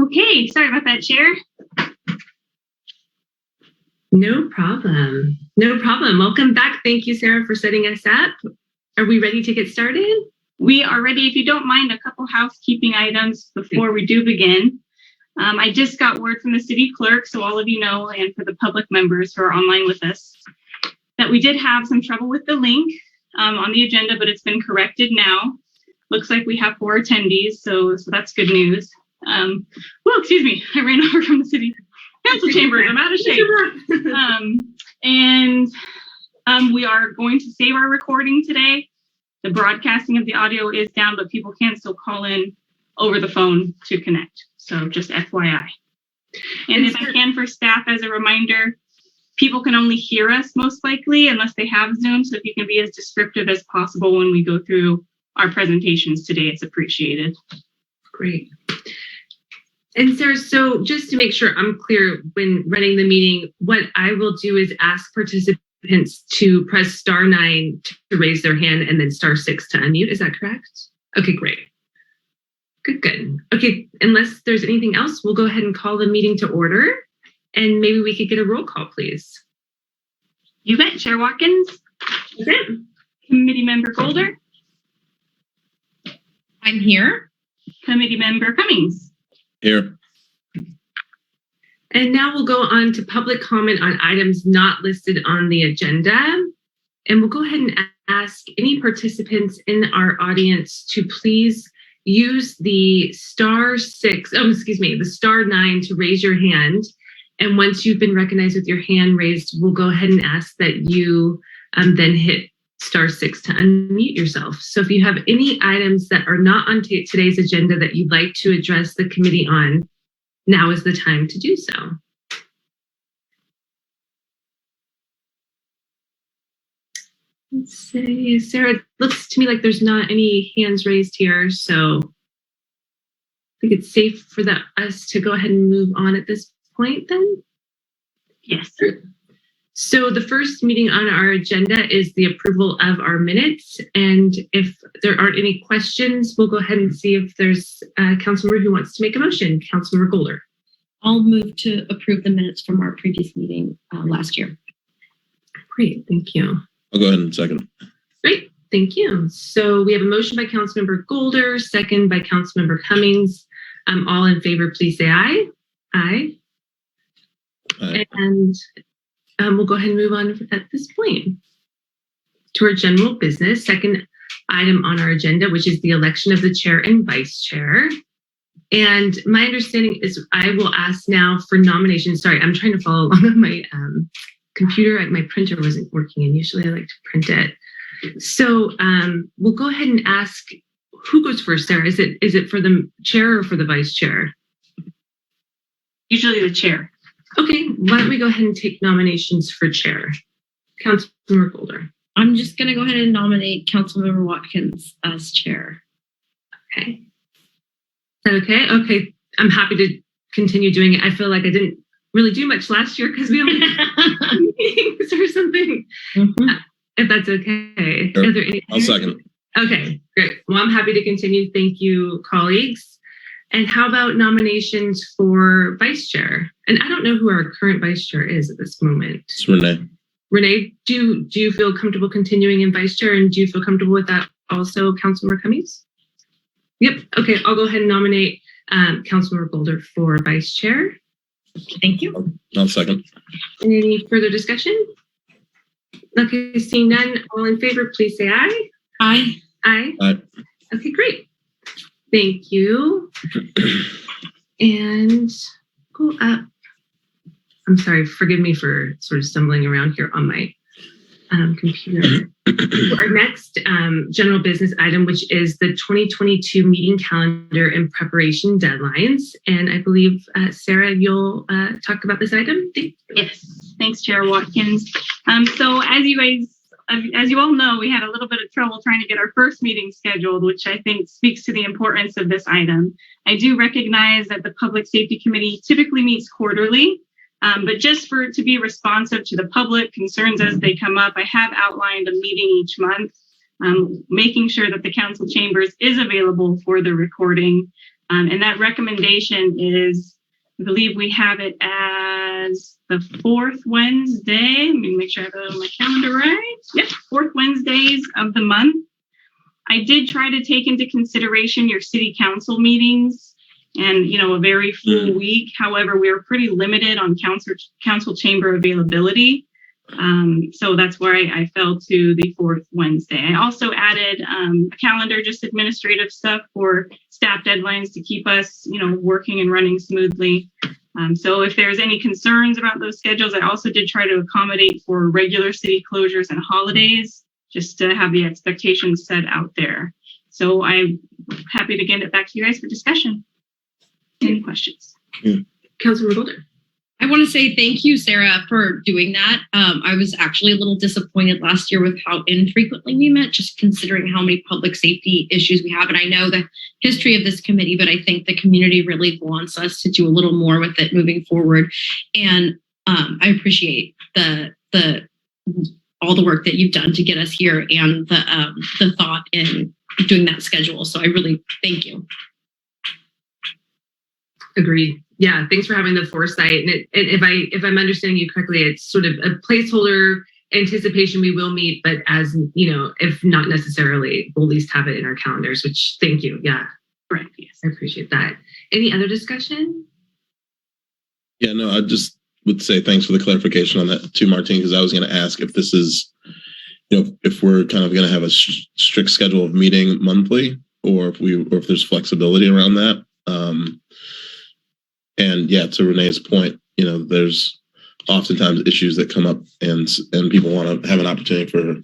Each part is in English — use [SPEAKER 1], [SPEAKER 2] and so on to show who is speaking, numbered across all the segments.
[SPEAKER 1] Okay, sorry about that, Chair.
[SPEAKER 2] No problem. No problem. Welcome back. Thank you, Sarah, for setting us up. Are we ready to get started?
[SPEAKER 1] We are ready. If you don't mind, a couple housekeeping items before we do begin. I just got word from the city clerk, so all of you know, and for the public members who are online with us, that we did have some trouble with the link on the agenda, but it's been corrected now. Looks like we have 4 attendees, so that's good news. Well, excuse me, I ran over from the city council chambers. I'm out of shape. We are going to save our recording today. The broadcasting of the audio is down, but people can still call in over the phone to connect. So just FYI. And if I can, for staff, as a reminder, people can only hear us most likely unless they have Zoom. So if you can be as descriptive as possible when we go through our presentations today, it's appreciated.
[SPEAKER 2] Great. And Sarah, so just to make sure I'm clear when running the meeting, what I will do is ask participants to press *9 to raise their hand and then *6 to unmute. Is that correct? Okay, great. Good. Okay, unless there's anything else, we'll go ahead and call the meeting to order. And maybe we could get a roll call, please.
[SPEAKER 1] You bet. Chair Watkins.
[SPEAKER 2] Okay.
[SPEAKER 1] Committee Member Golder.
[SPEAKER 3] I'm here.
[SPEAKER 1] Committee Member Cummings.
[SPEAKER 4] Here.
[SPEAKER 2] And now we'll go on to public comment on items not listed on the agenda. And we'll go ahead and ask any participants in our audience to please use the *9 to raise your hand. And once you've been recognized with your hand raised, we'll go ahead and ask that you then hit *6 to unmute yourself. So if you have any items that are not on today's agenda that you'd like to address the committee on, now is the time to do so. Let's see, Sarah, it looks to me like there's not any hands raised here, so I think it's safe for us to go ahead and move on at this point then?
[SPEAKER 1] Yes.
[SPEAKER 2] So the first meeting on our agenda is the approval of our minutes. And if there aren't any questions, we'll go ahead and see if there's a council member who wants to make a motion. Councilmember Golder.
[SPEAKER 3] I'll move to approve the minutes from our previous meeting last year.
[SPEAKER 2] Great, thank you.
[SPEAKER 4] I'll go ahead and second.
[SPEAKER 2] Great, thank you. So we have a motion by Councilmember Golder, second by Councilmember Cummings. All in favor, please say aye. Aye.
[SPEAKER 4] Aye.
[SPEAKER 2] And we'll go ahead and move on at this point to our general business. Second item on our agenda, which is the election of the chair and vice chair. And my understanding is I will ask now for nominations. Sorry, I'm trying to follow along on my computer. My printer wasn't working, and usually I like to print it. So we'll go ahead and ask who goes first, Sarah. Is it for the chair or for the vice chair?
[SPEAKER 1] Usually the chair.
[SPEAKER 2] Okay, why don't we go ahead and take nominations for chair? Councilmember Golder.
[SPEAKER 3] I'm just going to go ahead and nominate Councilmember Watkins as chair.
[SPEAKER 2] Okay. Is that okay? Okay, I'm happy to continue doing it. I feel like I didn't really do much last year because we only had meetings or something.
[SPEAKER 3] Mm-hmm.
[SPEAKER 2] If that's okay.
[SPEAKER 4] Sure.
[SPEAKER 2] Are there any?
[SPEAKER 4] I'll second.
[SPEAKER 2] Okay, great. Well, I'm happy to continue. Thank you, colleagues. And how about nominations for vice chair? And I don't know who our current vice chair is at this moment.
[SPEAKER 4] It's Renee.
[SPEAKER 2] Renee, do you feel comfortable continuing in vice chair? And do you feel comfortable with that also, Councilmember Cummings? Yep. Okay, I'll go ahead and nominate Councilmember Golder for vice chair.
[SPEAKER 3] Thank you.
[SPEAKER 4] I'll second.
[SPEAKER 2] Any further discussion? Okay, seeing none, all in favor, please say aye.
[SPEAKER 3] Aye.
[SPEAKER 2] Aye.
[SPEAKER 4] Aye.
[SPEAKER 2] Okay, great. Thank you. And go up. I'm sorry, forgive me for sort of stumbling around here on my computer. Our next general business item, which is the 2022 meeting calendar and preparation deadlines. And I believe, Sarah, you'll talk about this item. Thank you.
[SPEAKER 1] Yes, thanks, Chair Watkins. So as you all know, we had a little bit of trouble trying to get our first meeting scheduled, which I think speaks to the importance of this item. I do recognize that the Public Safety Committee typically meets quarterly, but just for to be responsive to the public concerns as they come up, I have outlined a meeting each month making sure that the council chambers is available for the recording. And that recommendation is, I believe we have it as the fourth Wednesday. Let me make sure I have it on my calendar right. Yep, fourth Wednesdays of the month. I did try to take into consideration your city council meetings and, a very full week. However, we are pretty limited on council chamber availability. So that's where I fell to the fourth Wednesday. I also added a calendar, just administrative stuff for staff deadlines to keep us, working and running smoothly. So if there's any concerns about those schedules, I also did try to accommodate for regular city closures and holidays, just to have the expectations set out there. So I'm happy to get it back to you guys for discussion. Any questions?
[SPEAKER 2] Councilmember Golder.
[SPEAKER 3] I want to say thank you, Sarah, for doing that. I was actually a little disappointed last year with how infrequently we met, just considering how many public safety issues we have. And I know the history of this committee, but I think the community really wants us to do a little more with it moving forward. And I appreciate the all the work that you've done to get us here and the thought in doing that schedule. So I really thank you.
[SPEAKER 2] Agreed. Yeah, thanks for having the foresight. And if I'm understanding you correctly, it's sort of a placeholder anticipation we will meet, but as if not necessarily, we'll at least have it in our calendars. Which thank you. Yeah,
[SPEAKER 1] Correct. Yes.
[SPEAKER 2] I appreciate that. Any other discussion?
[SPEAKER 4] Yeah, no, I just would say thanks for the clarification on that too, Martine, because I was going to ask if this is, if we're kind of going to have a strict schedule of meeting monthly, or if there's flexibility around that. And yeah, to Renee's point, there's oftentimes issues that come up and people want to have an opportunity for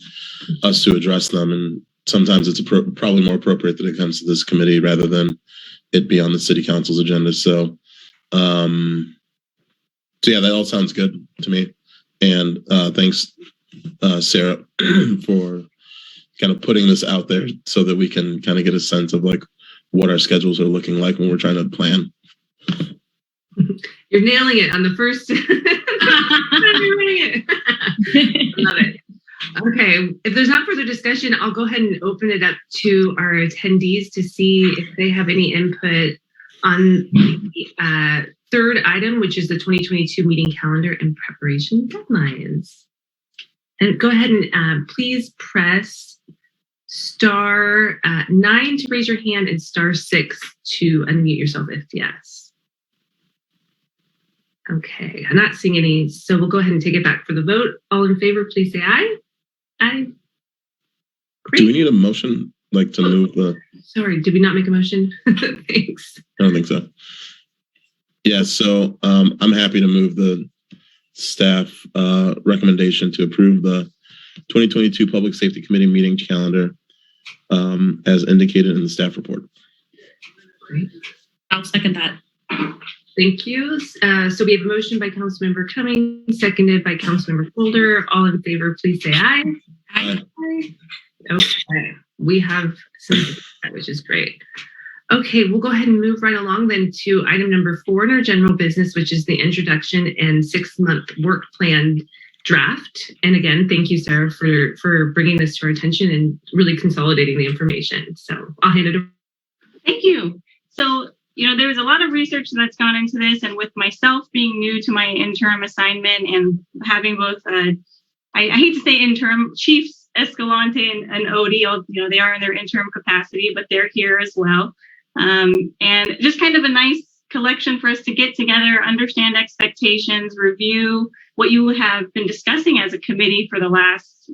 [SPEAKER 4] us to address them. And sometimes it's probably more appropriate that it comes to this committee rather than it be on the city council's agenda. So yeah, that all sounds good to me. And thanks, Sarah, for kind of putting this out there so that we can kind of get a sense of like what our schedules are looking like when we're trying to plan.
[SPEAKER 2] You're nailing it on the first. You're running it. Love it. Okay, if there's not further discussion, I'll go ahead and open it up to our attendees to see if they have any input on the third item, which is the 2022 meeting calendar and preparation deadlines. And go ahead and please press star 9 to raise your hand and star 6 to unmute yourself if yes. Okay, I'm not seeing any, so we'll go ahead and take it back for the vote. All in favor, please say aye. Aye. Great.
[SPEAKER 4] Do we need a motion to move the?
[SPEAKER 2] Sorry, did we not make a motion? Thanks.
[SPEAKER 4] I don't think so. Yeah, so I'm happy to move the staff recommendation to approve the 2022 Public Safety Committee meeting calendar as indicated in the staff report.
[SPEAKER 2] Great.
[SPEAKER 3] I'll second that.
[SPEAKER 2] Thank you. So we have a motion by Councilmember Cummings, seconded by Councilmember Holder. All in favor, please say aye.
[SPEAKER 4] Aye.
[SPEAKER 2] Okay, we have some, which is great. Okay, we'll go ahead and move right along then to item number 4 in our general business, which is the introduction and 6-month work plan draft. And again, thank you, Sarah, for bringing this to our attention and really consolidating the information. So I'll hand it over.
[SPEAKER 1] Thank you. So, there was a lot of research that's gone into this, and with myself being new to my interim assignment and having both, I hate to say interim, Chiefs Escalante and Odie, they are in their interim capacity, but they're here as well. And just kind of a nice collection for us to get together, understand expectations, review what you have been discussing as a committee for the last,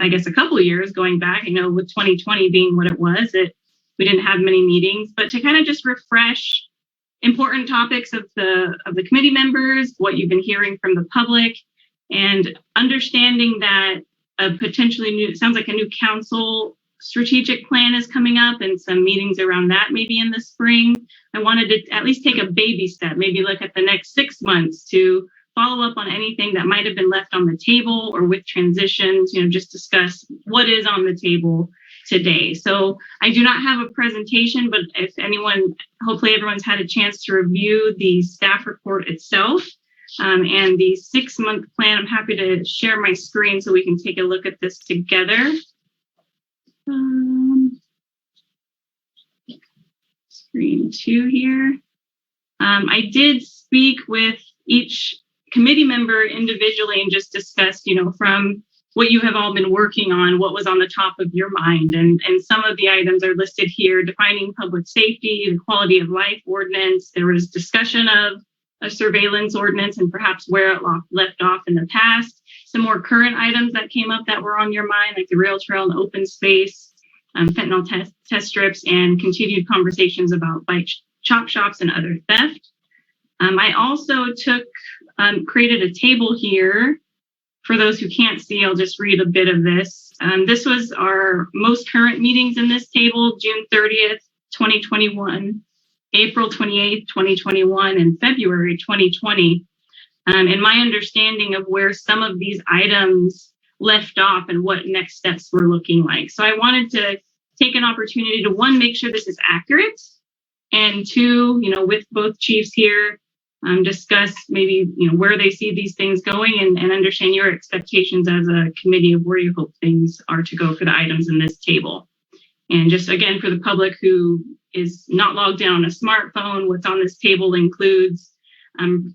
[SPEAKER 1] I guess a couple of years going back, with 2020 being what it was, we didn't have many meetings, but to kind of just refresh important topics of the committee members, what you've been hearing from the public, and understanding that a potentially new, it sounds like a new council strategic plan is coming up and some meetings around that maybe in the spring. I wanted to at least take a baby step, maybe look at the next 6 months to follow up on anything that might have been left on the table, or with transitions, just discuss what is on the table today. So I do not have a presentation, but if anyone, hopefully everyone's had a chance to review the staff report itself and the 6-month plan. I'm happy to share my screen so we can take a look at this together. Screen 2 here. I did speak with each committee member individually and just discussed, from what you have all been working on, what was on the top of your mind. And some of the items are listed here: defining public safety, the quality of life ordinance. There was discussion of a surveillance ordinance and perhaps where it left off in the past. Some more current items that came up that were on your mind, like the rail trail and open space, fentanyl test strips, and continued conversations about bike chop shops and other theft. I also created a table here. For those who can't see, I'll just read a bit of this. This was our most current meetings in this table: June 30th, 2021, April 28th, 2021, and February 2020. And my understanding of where some of these items left off and what next steps were looking like. So I wanted to take an opportunity to, one, make sure this is accurate, and two, with both chiefs here, discuss maybe, where they see these things going, and understand your expectations as a committee of where you hope things are to go for the items in this table. And just again, for the public who is not logged in on a smartphone, what's on this table includes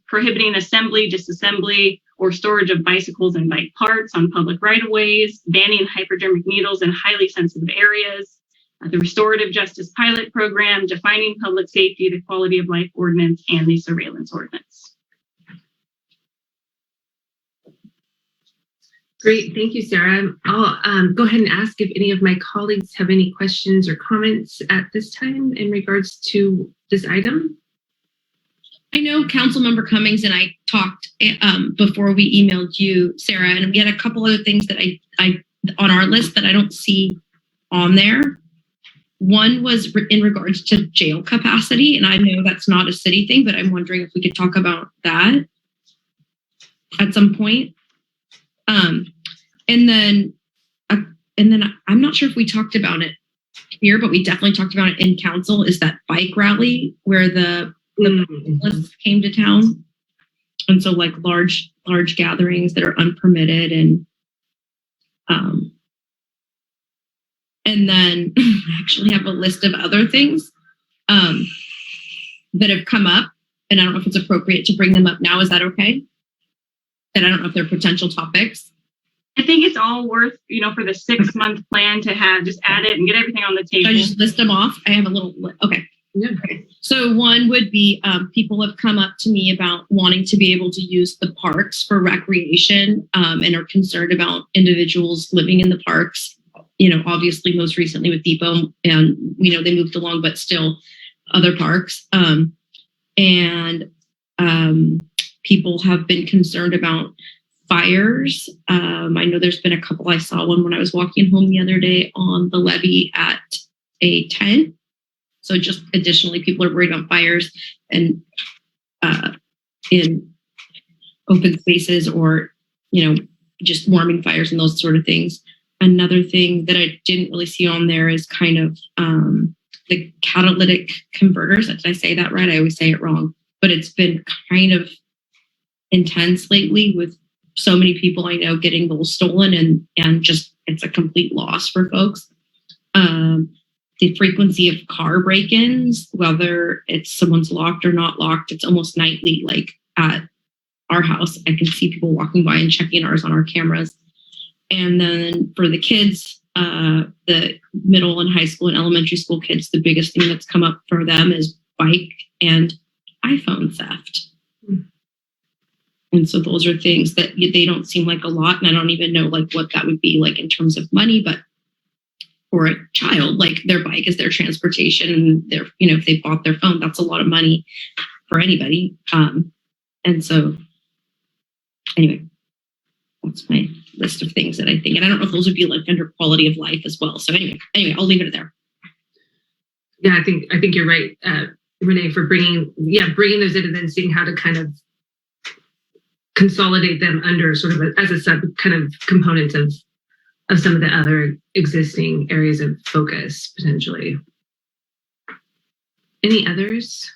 [SPEAKER 1] prohibiting assembly, disassembly, or storage of bicycles and bike parts on public right-of-ways, banning hypodermic needles in highly sensitive areas, the restorative justice pilot program, defining public safety, the quality of life ordinance, and the surveillance ordinance.
[SPEAKER 2] Great, thank you, Sarah. I'll go ahead and ask if any of my colleagues have any questions or comments at this time in regards to this item.
[SPEAKER 3] I know Councilmember Cummings and I talked before we emailed you, Sarah, and we had a couple other things that I on our list that I don't see on there. One was in regards to jail capacity, and I know that's not a city thing, but I'm wondering if we could talk about that at some point. And then I'm not sure if we talked about it here, but we definitely talked about it in council, is that bike rally where the cyclists came to town. And so like large gatherings that are unpermitted, and then I actually have a list of other things that have come up, and I don't know if it's appropriate to bring them up now. Is that okay? And I don't know if they're potential topics.
[SPEAKER 1] I think it's all worth, for the 6-month plan to have, just add it and get everything on the table.
[SPEAKER 3] Should I just list them off? I have a little, okay.
[SPEAKER 2] Yeah.
[SPEAKER 3] Okay. So one would be people have come up to me about wanting to be able to use the parks for recreation and are concerned about individuals living in the parks. Obviously most recently with Depot, and they moved along, but still other parks. And people have been concerned about fires. I know there's been a couple. I saw one when I was walking home the other day on the levee at a tent. So just additionally, people are worried about fires and in open spaces, or, just warming fires and those sort of things. Another thing that I didn't really see on there is kind of the catalytic converters. Did I say that right? I always say it wrong, but it's been kind of intense lately with so many people I know getting those stolen, and just it's a complete loss for folks. The frequency of car break-ins, whether it's someone's locked or not locked, it's almost nightly. Like at our house, I can see people walking by and checking ours on our cameras. And then for the kids, the middle and high school and elementary school kids, the biggest thing that's come up for them is bike and iPhone theft. And so those are things that they don't seem like a lot. And I don't even know like what that would be like in terms of money, but for a child, like their bike is their transportation, and their, if they bought their phone, that's a lot of money for anybody. And so anyway, that's my list of things that I think, and I don't know if those would be like under quality of life as well. So anyway, I'll leave it there.
[SPEAKER 2] Yeah, I think you're right, Renee, for bringing those in and then seeing how to kind of consolidate them under sort of as a sub kind of component of some of the other existing areas of focus potentially. Any others?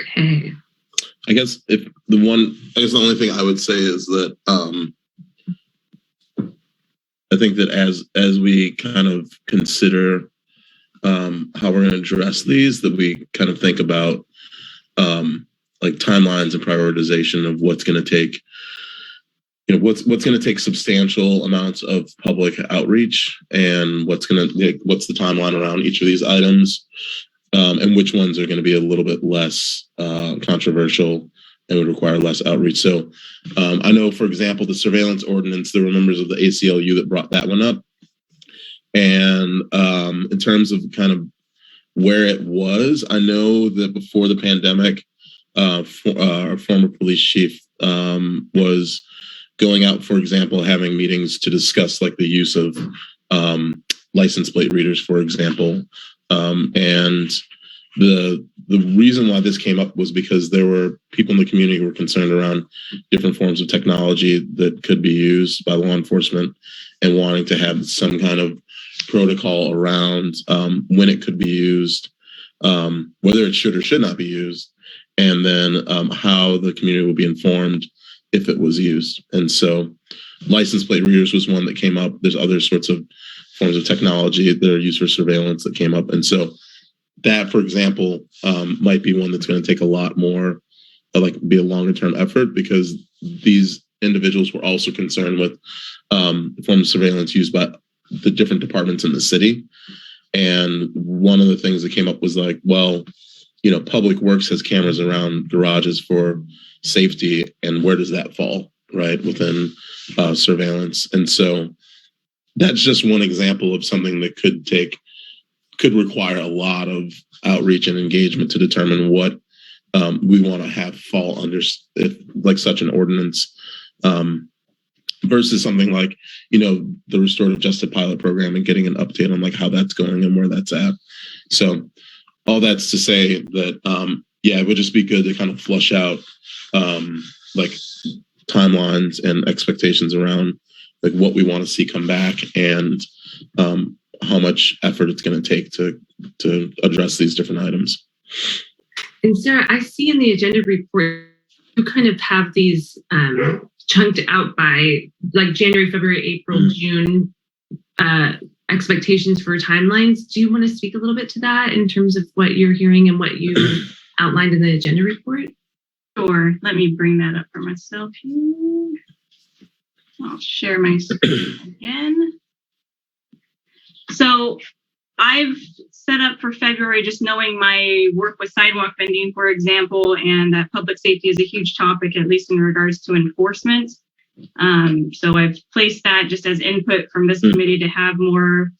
[SPEAKER 2] Okay.
[SPEAKER 4] I guess the only thing I would say is that I think that as we kind of consider how we're going to address these, that we kind of think about like timelines and prioritization of what's going to take, what's going to take substantial amounts of public outreach, and what's the timeline around each of these items, and which ones are going to be a little bit less controversial and would require less outreach. So I know, for example, the surveillance ordinance, there were members of the ACLU that brought that one up. And in terms of kind of where it was, I know that before the pandemic, our former police chief was going out, for example, having meetings to discuss like the use of license plate readers, for example. And the reason why this came up was because there were people in the community who were concerned around different forms of technology that could be used by law enforcement, and wanting to have some kind of protocol around when it could be used, whether it should or should not be used, and then how the community will be informed if it was used. And so license plate readers was one that came up. There's other sorts of forms of technology that are used for surveillance that came up. And so that, for example, might be one that's going to take a lot more, be a longer term effort, because these individuals were also concerned with the form of surveillance used by the different departments in the city. And one of the things that came up was like, well, Public Works has cameras around garages for safety, and where does that fall, right, within surveillance? And so that's just one example of something that could require a lot of outreach and engagement to determine what we want to have fall under like such an ordinance, versus something like, the restorative justice pilot program, and getting an update on like how that's going and where that's at. So all that's to say that, it would just be good to kind of flush out like timelines and expectations around like what we want to see come back, and how much effort it's going to take to address these different items.
[SPEAKER 2] And Sarah, I see in the agenda report, you kind of have these chunked out by like January, February, April, June expectations for timelines. Do you want to speak a little bit to that in terms of what you're hearing and what you outlined in the agenda report?
[SPEAKER 1] Sure. Let me bring that up for myself here. I'll share my screen again. So I've set up for February, just knowing my work with sidewalk vending, for example, and that public safety is a huge topic, at least in regards to enforcement. So I've placed that just as input from this committee to have more,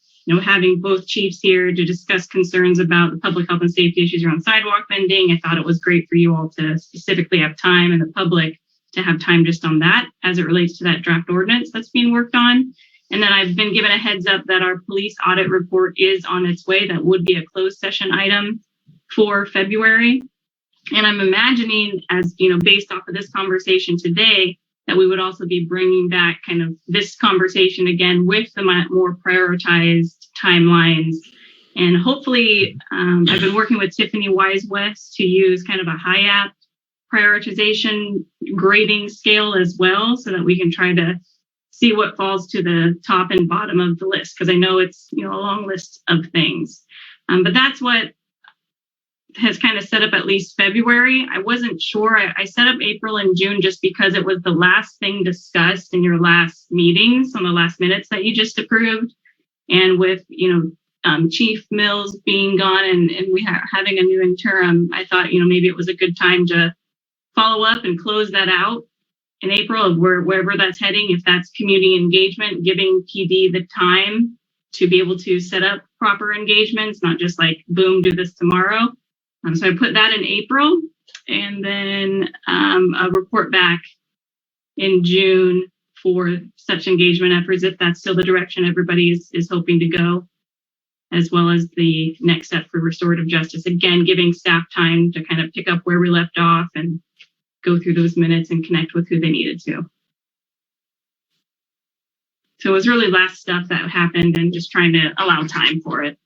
[SPEAKER 1] having both chiefs here to discuss concerns about the public health and safety issues around sidewalk vending. I thought it was great for you all to specifically have time, and the public to have time just on that as it relates to that draft ordinance that's being worked on. And then I've been given a heads up that our police audit report is on its way. That would be a closed session item for February. And I'm imagining, as based off of this conversation today, that we would also be bringing back kind of this conversation again with the more prioritized timelines. And hopefully, I've been working with Tiffany Wise West to use kind of a HIAP prioritization grading scale as well, so that we can try to see what falls to the top and bottom of the list, because I know it's a long list of things. But that's what has kind of set up at least February. I wasn't sure. I set up April and June just because it was the last thing discussed in your last meetings on the last minutes that you just approved. And with, Chief Mills being gone and we having a new interim, I thought, maybe it was a good time to follow up and close that out in April of wherever that's heading. If that's community engagement, giving PD the time to be able to set up proper engagements, not just like, boom, do this tomorrow. So I put that in April, and then a report back in June for such engagement efforts, if that's still the direction everybody is hoping to go, as well as the next step for restorative justice. Again, giving staff time to kind of pick up where we left off and go through those minutes and connect with who they needed to. So it was really last stuff that happened and just trying to allow time for it.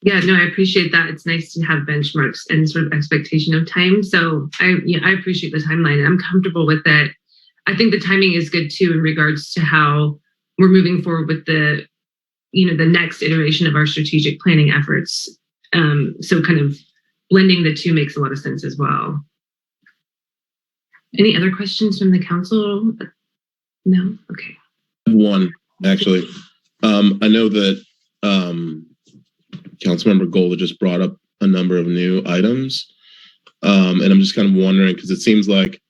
[SPEAKER 2] Yeah, no, I appreciate that. It's nice to have benchmarks and sort of expectation of time. So I appreciate the timeline. I'm comfortable with it. I think the timing is good too in regards to how we're moving forward with the next iteration of our strategic planning efforts. So kind of blending the two makes a lot of sense as well. Any other questions from the council? No? Okay.
[SPEAKER 4] One, actually. I know that Councilmember Golda just brought up a number of new items. And I'm just kind of wondering, because it seems like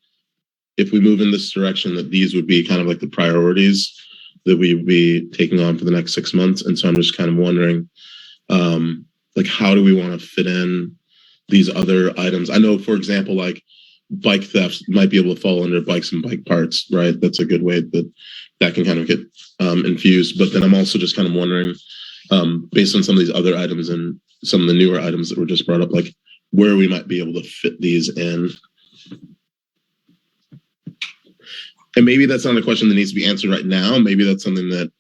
[SPEAKER 4] if we move in this direction, that these would be kind of like the priorities that we would be taking on for the next 6 months. And so I'm just kind of wondering, like, how do we want to fit in these other items? I know, for example, like bike theft might be able to fall under bikes and bike parts, right? That's a good way that can kind of get infused. But then I'm also just kind of wondering, based on some of these other items and some of the newer items that were just brought up, like where we might be able to fit these in. And maybe that's not a question that needs to be answered right now. Maybe that's something that,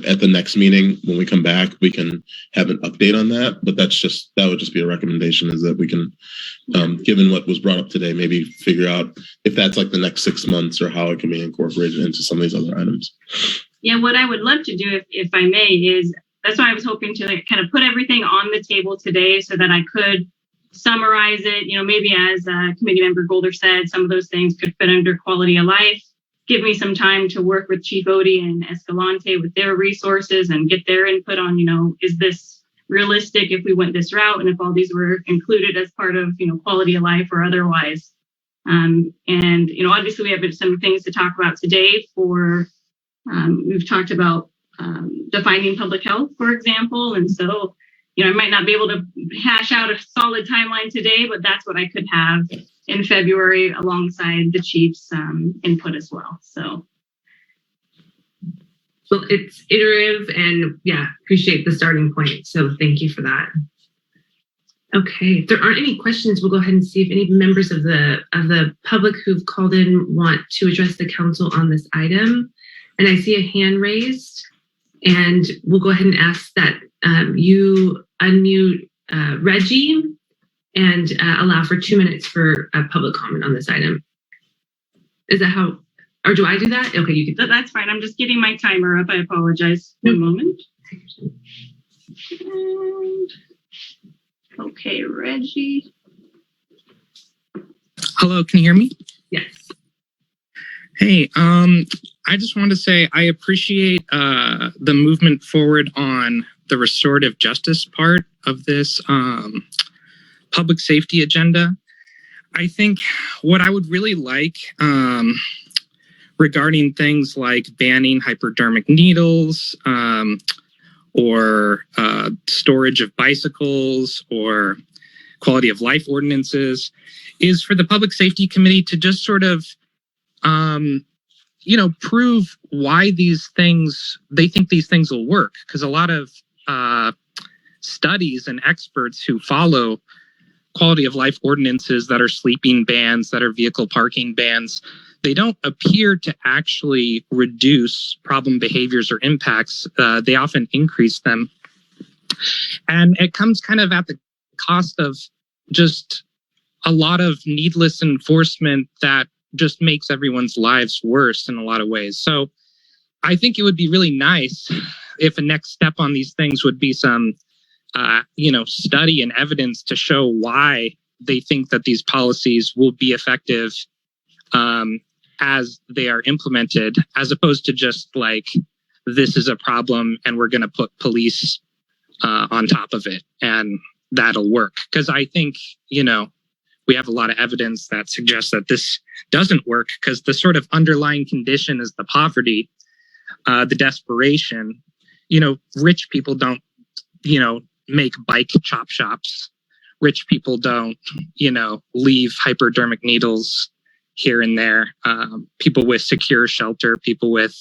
[SPEAKER 4] at the next meeting, when we come back, we can have an update on that. But that would just be a recommendation, is that we can, given what was brought up today, maybe figure out if that's like the next 6 months or how it can be incorporated into some of these other items.
[SPEAKER 1] Yeah, what I would love to do, if I may, is that's why I was hoping to kind of put everything on the table today so that I could summarize it. Maybe as Committee Member Golder said, some of those things could fit under quality of life. Give me some time to work with Chief Odie and Escalante with their resources and get their input on, is this realistic if we went this route, and if all these were included as part of, quality of life or otherwise. And, obviously we have some things to talk about today we've talked about defining public health, for example. And so, I might not be able to hash out a solid timeline today, but that's what I could have in February alongside the chief's input as well. So.
[SPEAKER 2] Well, it's iterative, and appreciate the starting point. So thank you for that. Okay, if there aren't any questions, we'll go ahead and see if any members of the public who've called in want to address the council on this item. And I see a hand raised, and we'll go ahead and ask that you unmute Reggie and allow for 2 minutes for a public comment on this item. Is that how, or do I do that? Okay, you can.
[SPEAKER 1] That's fine. I'm just getting my timer up. I apologize. One moment. And, okay, Reggie.
[SPEAKER 5] Hello, can you hear me?
[SPEAKER 2] Yes.
[SPEAKER 5] Hey, I just wanted to say I appreciate the movement forward on the restorative justice part of this public safety agenda. I think what I would really like regarding things like banning hypodermic needles or storage of bicycles or quality of life ordinances is for the Public Safety Committee to just sort of prove why they think these things will work. Because a lot of studies and experts who follow quality of life ordinances that are sleeping bans, that are vehicle parking bans, they don't appear to actually reduce problem behaviors or impacts. They often increase them. And it comes kind of at the cost of just a lot of needless enforcement that just makes everyone's lives worse in a lot of ways. So I think it would be really nice if a next step on these things would be some, study and evidence to show why they think that these policies will be effective as they are implemented, as opposed to just like, this is a problem and we're going to put police on top of it and that'll work. Because I think, we have a lot of evidence that suggests that this doesn't work, because the sort of underlying condition is the poverty, the desperation. Rich people don't, make bike chop shops. Rich people don't, leave hypodermic needles here and there. People with secure shelter, people with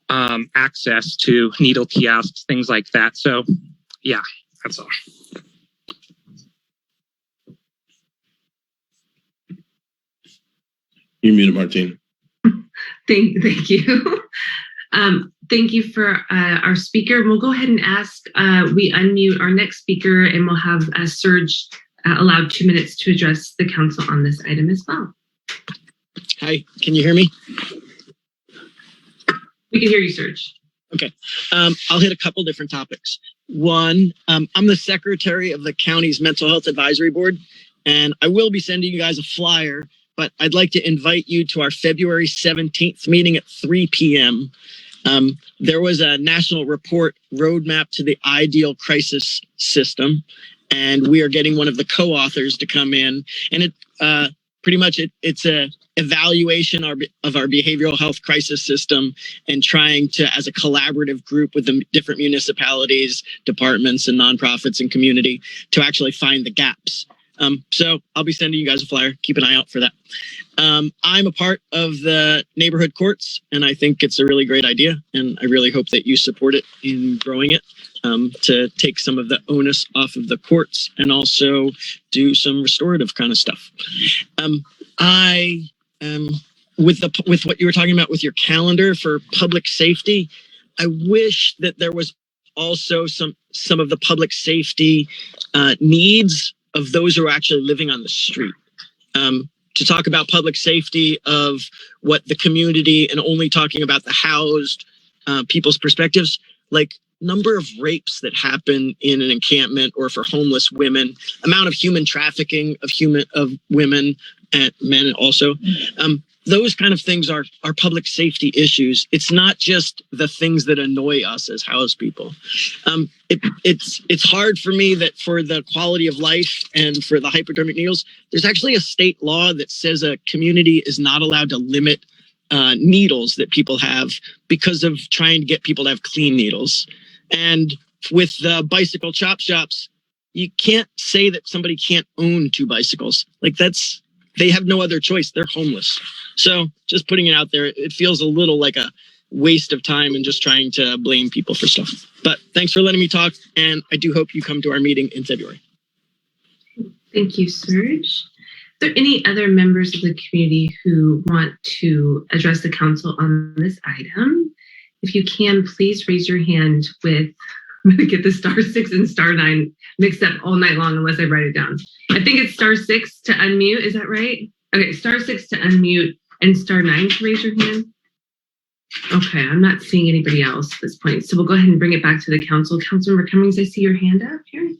[SPEAKER 5] access to needle kiosks, things like that. So, yeah, that's all.
[SPEAKER 4] You're muted, Martine.
[SPEAKER 2] Thank you. Thank you for our speaker. We'll go ahead and ask, we unmute our next speaker, and we'll have Serge allowed 2 minutes to address the council on this item as well.
[SPEAKER 6] Hi, can you hear me?
[SPEAKER 2] We can hear you, Serge.
[SPEAKER 6] Okay. I'll hit a couple different topics. One, I'm the secretary of the county's mental health advisory board, and I will be sending you guys a flyer, but I'd like to invite you to our February 17th meeting at 3 p.m. There was a national report, Roadmap to the Ideal Crisis System, and we are getting one of the co-authors to come in, and it's a evaluation of our behavioral health crisis system and trying to, as a collaborative group with the different municipalities, departments, and nonprofits and community, to actually find the gaps. So I'll be sending you guys a flyer. Keep an eye out for that. I'm a part of the neighborhood courts, and I think it's a really great idea. And I really hope that you support it in growing it, to take some of the onus off of the courts and also do some restorative kind of stuff. With what you were talking about with your calendar for public safety, I wish that there was also some of the public safety needs of those who are actually living on the street. To talk about public safety of what the community and only talking about the housed people's perspectives, like number of rapes that happen in an encampment or for homeless women, amount of human trafficking of women and men also. Those kind of things are public safety issues. It's not just the things that annoy us as housed people. It's hard for me that for the quality of life and for the hypodermic needles, there's actually a state law that says a community is not allowed to limit needles that people have because of trying to get people to have clean needles. And with the bicycle chop shops, you can't say that somebody can't own 2 bicycles. Like they have no other choice. They're homeless. So just putting it out there, it feels a little like a waste of time and just trying to blame people for stuff. But thanks for letting me talk. And I do hope you come to our meeting in February.
[SPEAKER 2] Thank you, Serge. Is there any other members of the community who want to address the council on this item? If you can, please raise your hand with, I'm going to get the *6 and *9 mixed up all night long unless I write it down. I think it's *6 to unmute. Is that right? Okay, *6 to unmute and *9 to raise your hand. Okay, I'm not seeing anybody else at this point. So we'll go ahead and bring it back to the council. Councilmember Cummings, I see your hand up here.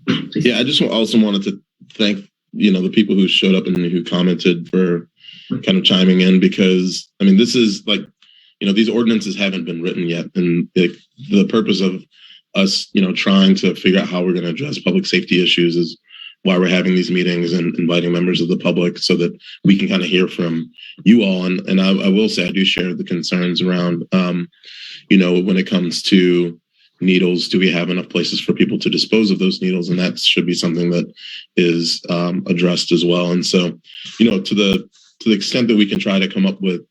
[SPEAKER 2] Please.
[SPEAKER 4] Yeah, I just also wanted to thank, the people who showed up and who commented for kind of chiming in, because, I mean, this is like, these ordinances haven't been written yet. And the purpose of us, trying to figure out how we're going to address public safety issues is why we're having these meetings and inviting members of the public so that we can kind of hear from you all. And I will say I do share the concerns around, when it comes to needles, do we have enough places for people to dispose of those needles? And that should be something that is addressed as well. And so, to the extent that we can try to come up with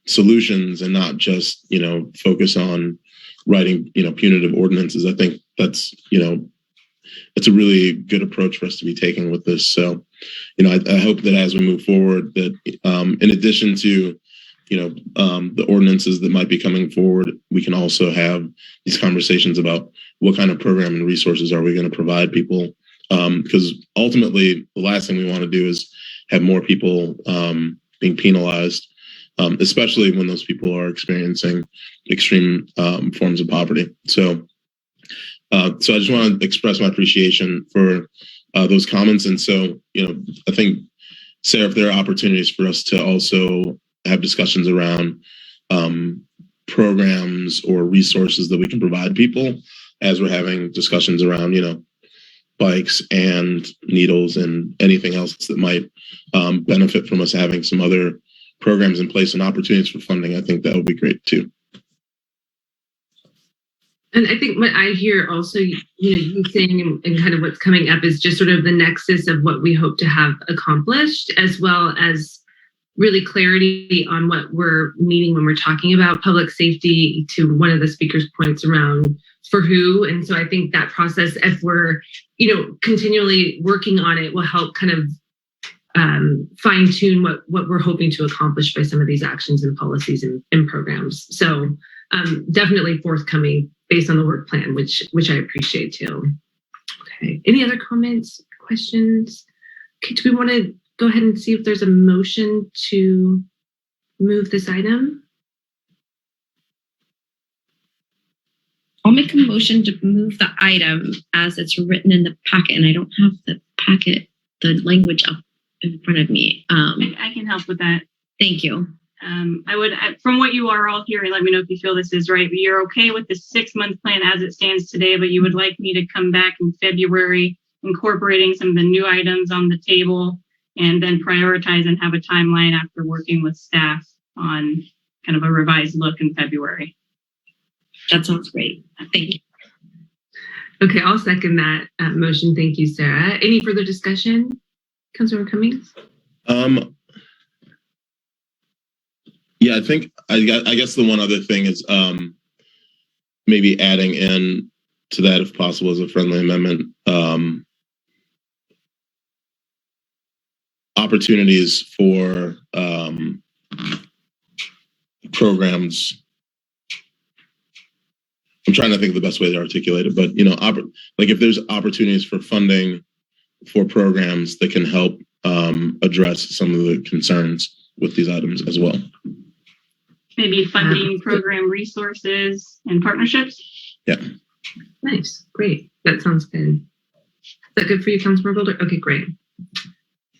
[SPEAKER 4] solutions and not just, focus on writing, punitive ordinances, I think that's, it's a really good approach for us to be taking with this. So, I hope that as we move forward, that in addition to, the ordinances that might be coming forward, we can also have these conversations about what kind of program and resources are we going to provide people? Because ultimately, the last thing we want to do is have more people being penalized, especially when those people are experiencing extreme forms of poverty. So I just want to express my appreciation for those comments. And so, I think, Sarah, if there are opportunities for us to also have discussions around programs or resources that we can provide people as we're having discussions around, bikes and needles and anything else that might benefit from us having some other programs in place and opportunities for funding, I think that would be great too.
[SPEAKER 2] And I think what I hear also, you saying and kind of what's coming up is just sort of the nexus of what we hope to have accomplished, as well as really clarity on what we're meaning when we're talking about public safety, to one of the speaker's points around for who. And so I think that process, if we're, continually working on it, will help kind of fine tune what we're hoping to accomplish by some of these actions and policies and programs. So definitely forthcoming based on the work plan, which I appreciate too. Okay. Any other comments, questions? Okay, do we want to go ahead and see if there's a motion to move this item?
[SPEAKER 3] I'll make a motion to move the item as it's written in the packet, and I don't have the packet, the language up in front of me.
[SPEAKER 1] I can help with that.
[SPEAKER 3] Thank you.
[SPEAKER 1] From what you are all hearing, let me know if you feel this is right. You're okay with the 6-month plan as it stands today, but you would like me to come back in February, incorporating some of the new items on the table, and then prioritize and have a timeline after working with staff on kind of a revised look in February.
[SPEAKER 3] That sounds great. Thank you.
[SPEAKER 2] Okay, I'll second that motion. Thank you, Sarah. Any further discussion? Councilmember Cummings?
[SPEAKER 4] Yeah, I guess the one other thing is maybe adding in to that, if possible, as a friendly amendment, opportunities for programs. I'm trying to think of the best way to articulate it, but like if there's opportunities for funding for programs that can help address some of the concerns with these items as well.
[SPEAKER 1] Maybe funding program resources and partnerships.
[SPEAKER 4] Yeah.
[SPEAKER 2] Nice. Great. That sounds good. Is that good for you, Councilmember Boulder? Okay, great.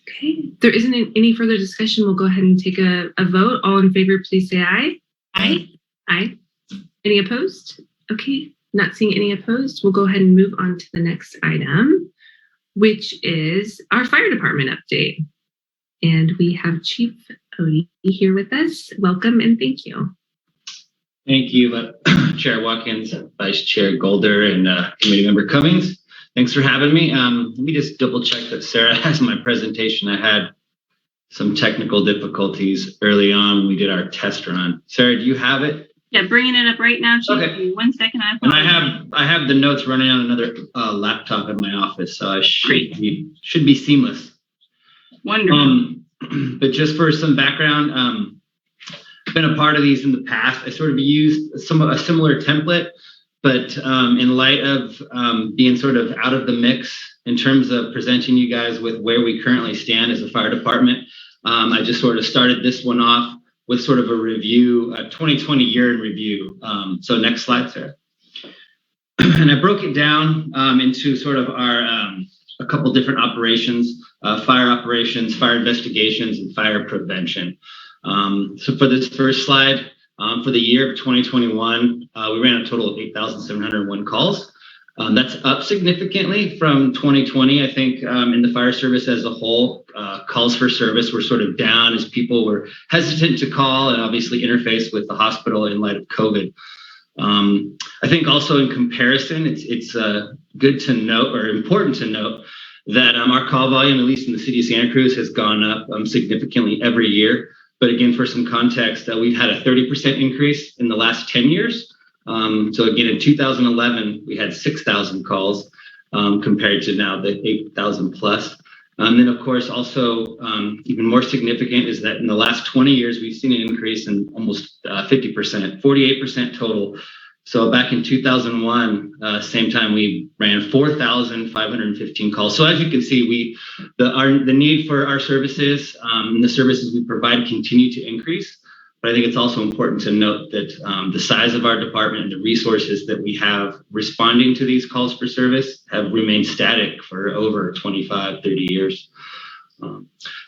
[SPEAKER 2] Okay. If there isn't any further discussion, we'll go ahead and take a vote. All in favor, please say aye.
[SPEAKER 3] Aye.
[SPEAKER 2] Aye. Any opposed? Okay. Not seeing any opposed. We'll go ahead and move on to the next item, which is our fire department update. And we have Chief Odie here with us. Welcome and thank you.
[SPEAKER 7] Thank you, Chair Watkins, Vice Chair Golder, and Committee Member Cummings. Thanks for having me. Let me just double check that Sarah has my presentation. I had some technical difficulties early on when we did our test run. Sarah, do you have it?
[SPEAKER 1] Yeah, bringing it up right now, Chief.
[SPEAKER 7] Okay.
[SPEAKER 1] 1 second.
[SPEAKER 7] And I have the notes running on another laptop in my office, so I should be seamless.
[SPEAKER 1] Wonderful.
[SPEAKER 7] But just for some background, I've been a part of these in the past. I sort of used a similar template, but in light of being sort of out of the mix in terms of presenting you guys with where we currently stand as a fire department, I just sort of started this one off with sort of a review, a 2020 year in review. So next slide, Sarah. And I broke it down into sort of our a couple different operations, fire operations, fire investigations, and fire prevention. So for this first slide, for the year of 2021, we ran a total of 8,701 calls. That's up significantly from 2020. I think in the fire service as a whole, calls for service were sort of down as people were hesitant to call and obviously interface with the hospital in light of COVID. I think also in comparison, it's good to note or important to note that our call volume, at least in the city of Santa Cruz, has gone up significantly every year. But again, for some context, we've had a 30% increase in the last 10 years. So again, in 2011, we had 6,000 calls compared to now the 8,000 plus. And then, of course, also even more significant is that in the last 20 years, we've seen an increase in almost 50%, 48% total. So back in 2001, same time, we ran 4,515 calls. So as you can see, the need for our services and the services we provide continue to increase. But I think it's also important to note that the size of our department and the resources that we have responding to these calls for service have remained static for over 25, 30 years.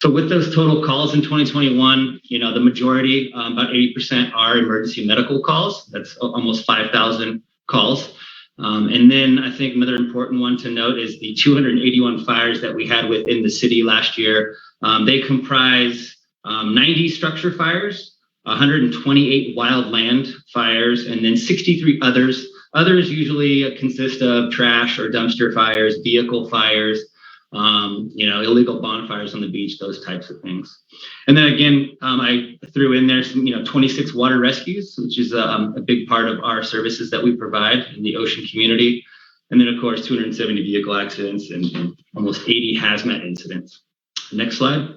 [SPEAKER 7] So with those total calls in 2021, the majority, about 80% are emergency medical calls. That's almost 5,000 calls. And then I think another important one to note is the 281 fires that we had within the city last year. They comprise 90 structure fires, 128 wildland fires, and then 63 others. Others usually consist of trash or dumpster fires, vehicle fires, illegal bonfires on the beach, those types of things. And then again, I threw in there some, 26 water rescues, which is a big part of our services that we provide in the ocean community. And then of course, 270 vehicle accidents and almost 80 hazmat incidents. Next slide.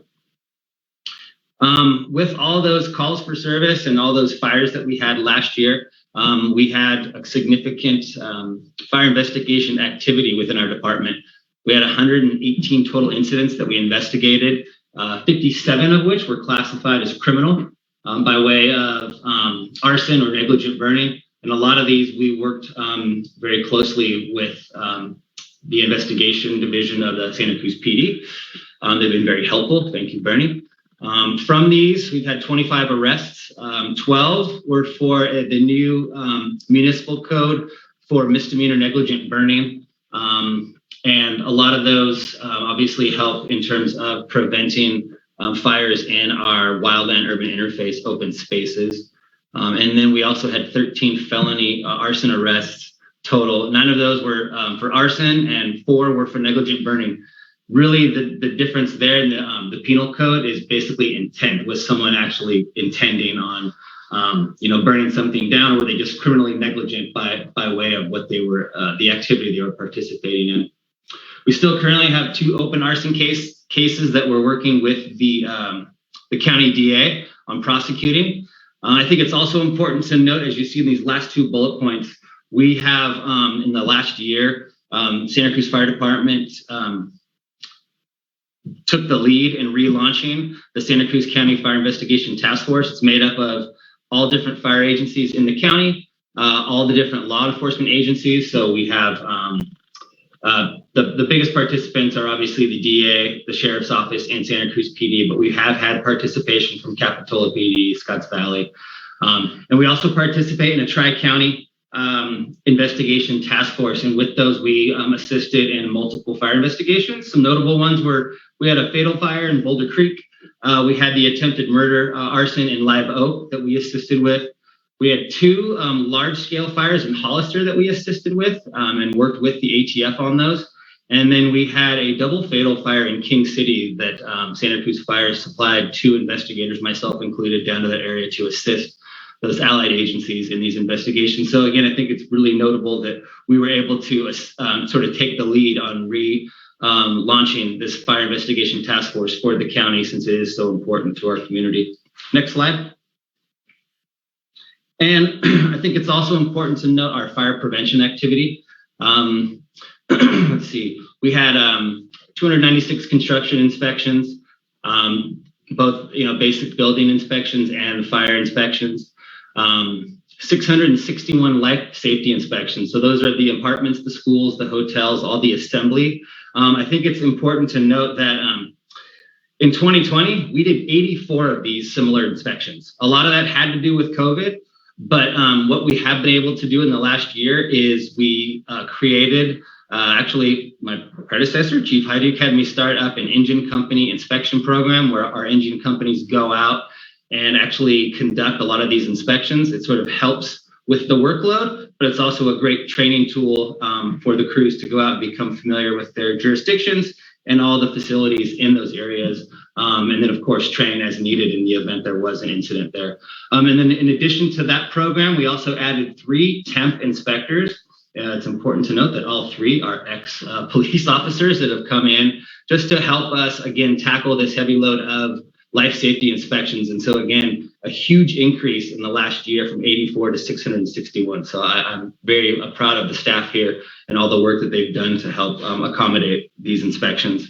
[SPEAKER 7] With all those calls for service and all those fires that we had last year, we had a significant fire investigation activity within our department. We had 118 total incidents that we investigated, 57 of which were classified as criminal. by way of arson or negligent burning. And a lot of these we worked very closely with the investigation division of the Santa Cruz PD. They've been very helpful. Thank you, Bernie. From these, we've had 25 arrests. 12 were for the new municipal code for misdemeanor negligent burning. And a lot of those obviously help in terms of preventing fires in our wildland urban interface open spaces. And then we also had 13 felony arson arrests total. 9 of those were for arson and 4 were for negligent burning. Really, the difference there in the penal code is basically intent. Was someone actually intending on burning something down, or were they just criminally negligent by way of what they were, the activity they were participating in? We still currently have 2 open arson cases that we're working with the county DA on prosecuting. I think it's also important to note, as you see in these last 2 bullet points, we have in the last year, Santa Cruz Fire Department took the lead in relaunching the Santa Cruz County Fire Investigation Task Force. It's made up of all different fire agencies in the county, all the different law enforcement agencies. So we have the biggest participants are obviously the DA, the Sheriff's Office, and Santa Cruz PD, but we have had participation from Capitola PD, Scotts Valley. And we also participate in a tri-county investigation task force. And with those, we assisted in multiple fire investigations. Some notable ones were, we had a fatal fire in Boulder Creek. We had the attempted murder arson in Live Oak that we assisted with. We had 2 large-scale fires in Hollister that we assisted with and worked with the ATF on those. And then we had a double fatal fire in King City that Santa Cruz Fire supplied 2 investigators, myself included, down to that area to assist those allied agencies in these investigations. So again, I think it's really notable that we were able to sort of take the lead on launching this fire investigation task force for the county, since it is so important to our community. Next slide. And I think it's also important to note our fire prevention activity. Let's see, we had 296 construction inspections, both basic building inspections and fire inspections. 661 life safety inspections. So those are the apartments, the schools, the hotels, all the assembly. I think it's important to note that in 2020, we did 84 of these similar inspections. A lot of that had to do with COVID, but what we have been able to do in the last year is we created, actually my predecessor, Chief Heidi, had me start up an engine company inspection program where our engine companies go out and actually conduct a lot of these inspections. It sort of helps with the workload, but it's also a great training tool for the crews to go out and become familiar with their jurisdictions and all the facilities in those areas. And then, of course, train as needed in the event there was an incident there. And then in addition to that program, we also added 3 temp inspectors. It's important to note that all 3 are ex-police officers that have come in just to help us, again, tackle this heavy load of life safety inspections. And so again, a huge increase in the last year from 84 to 661. So I'm very proud of the staff here and all the work that they've done to help accommodate these inspections.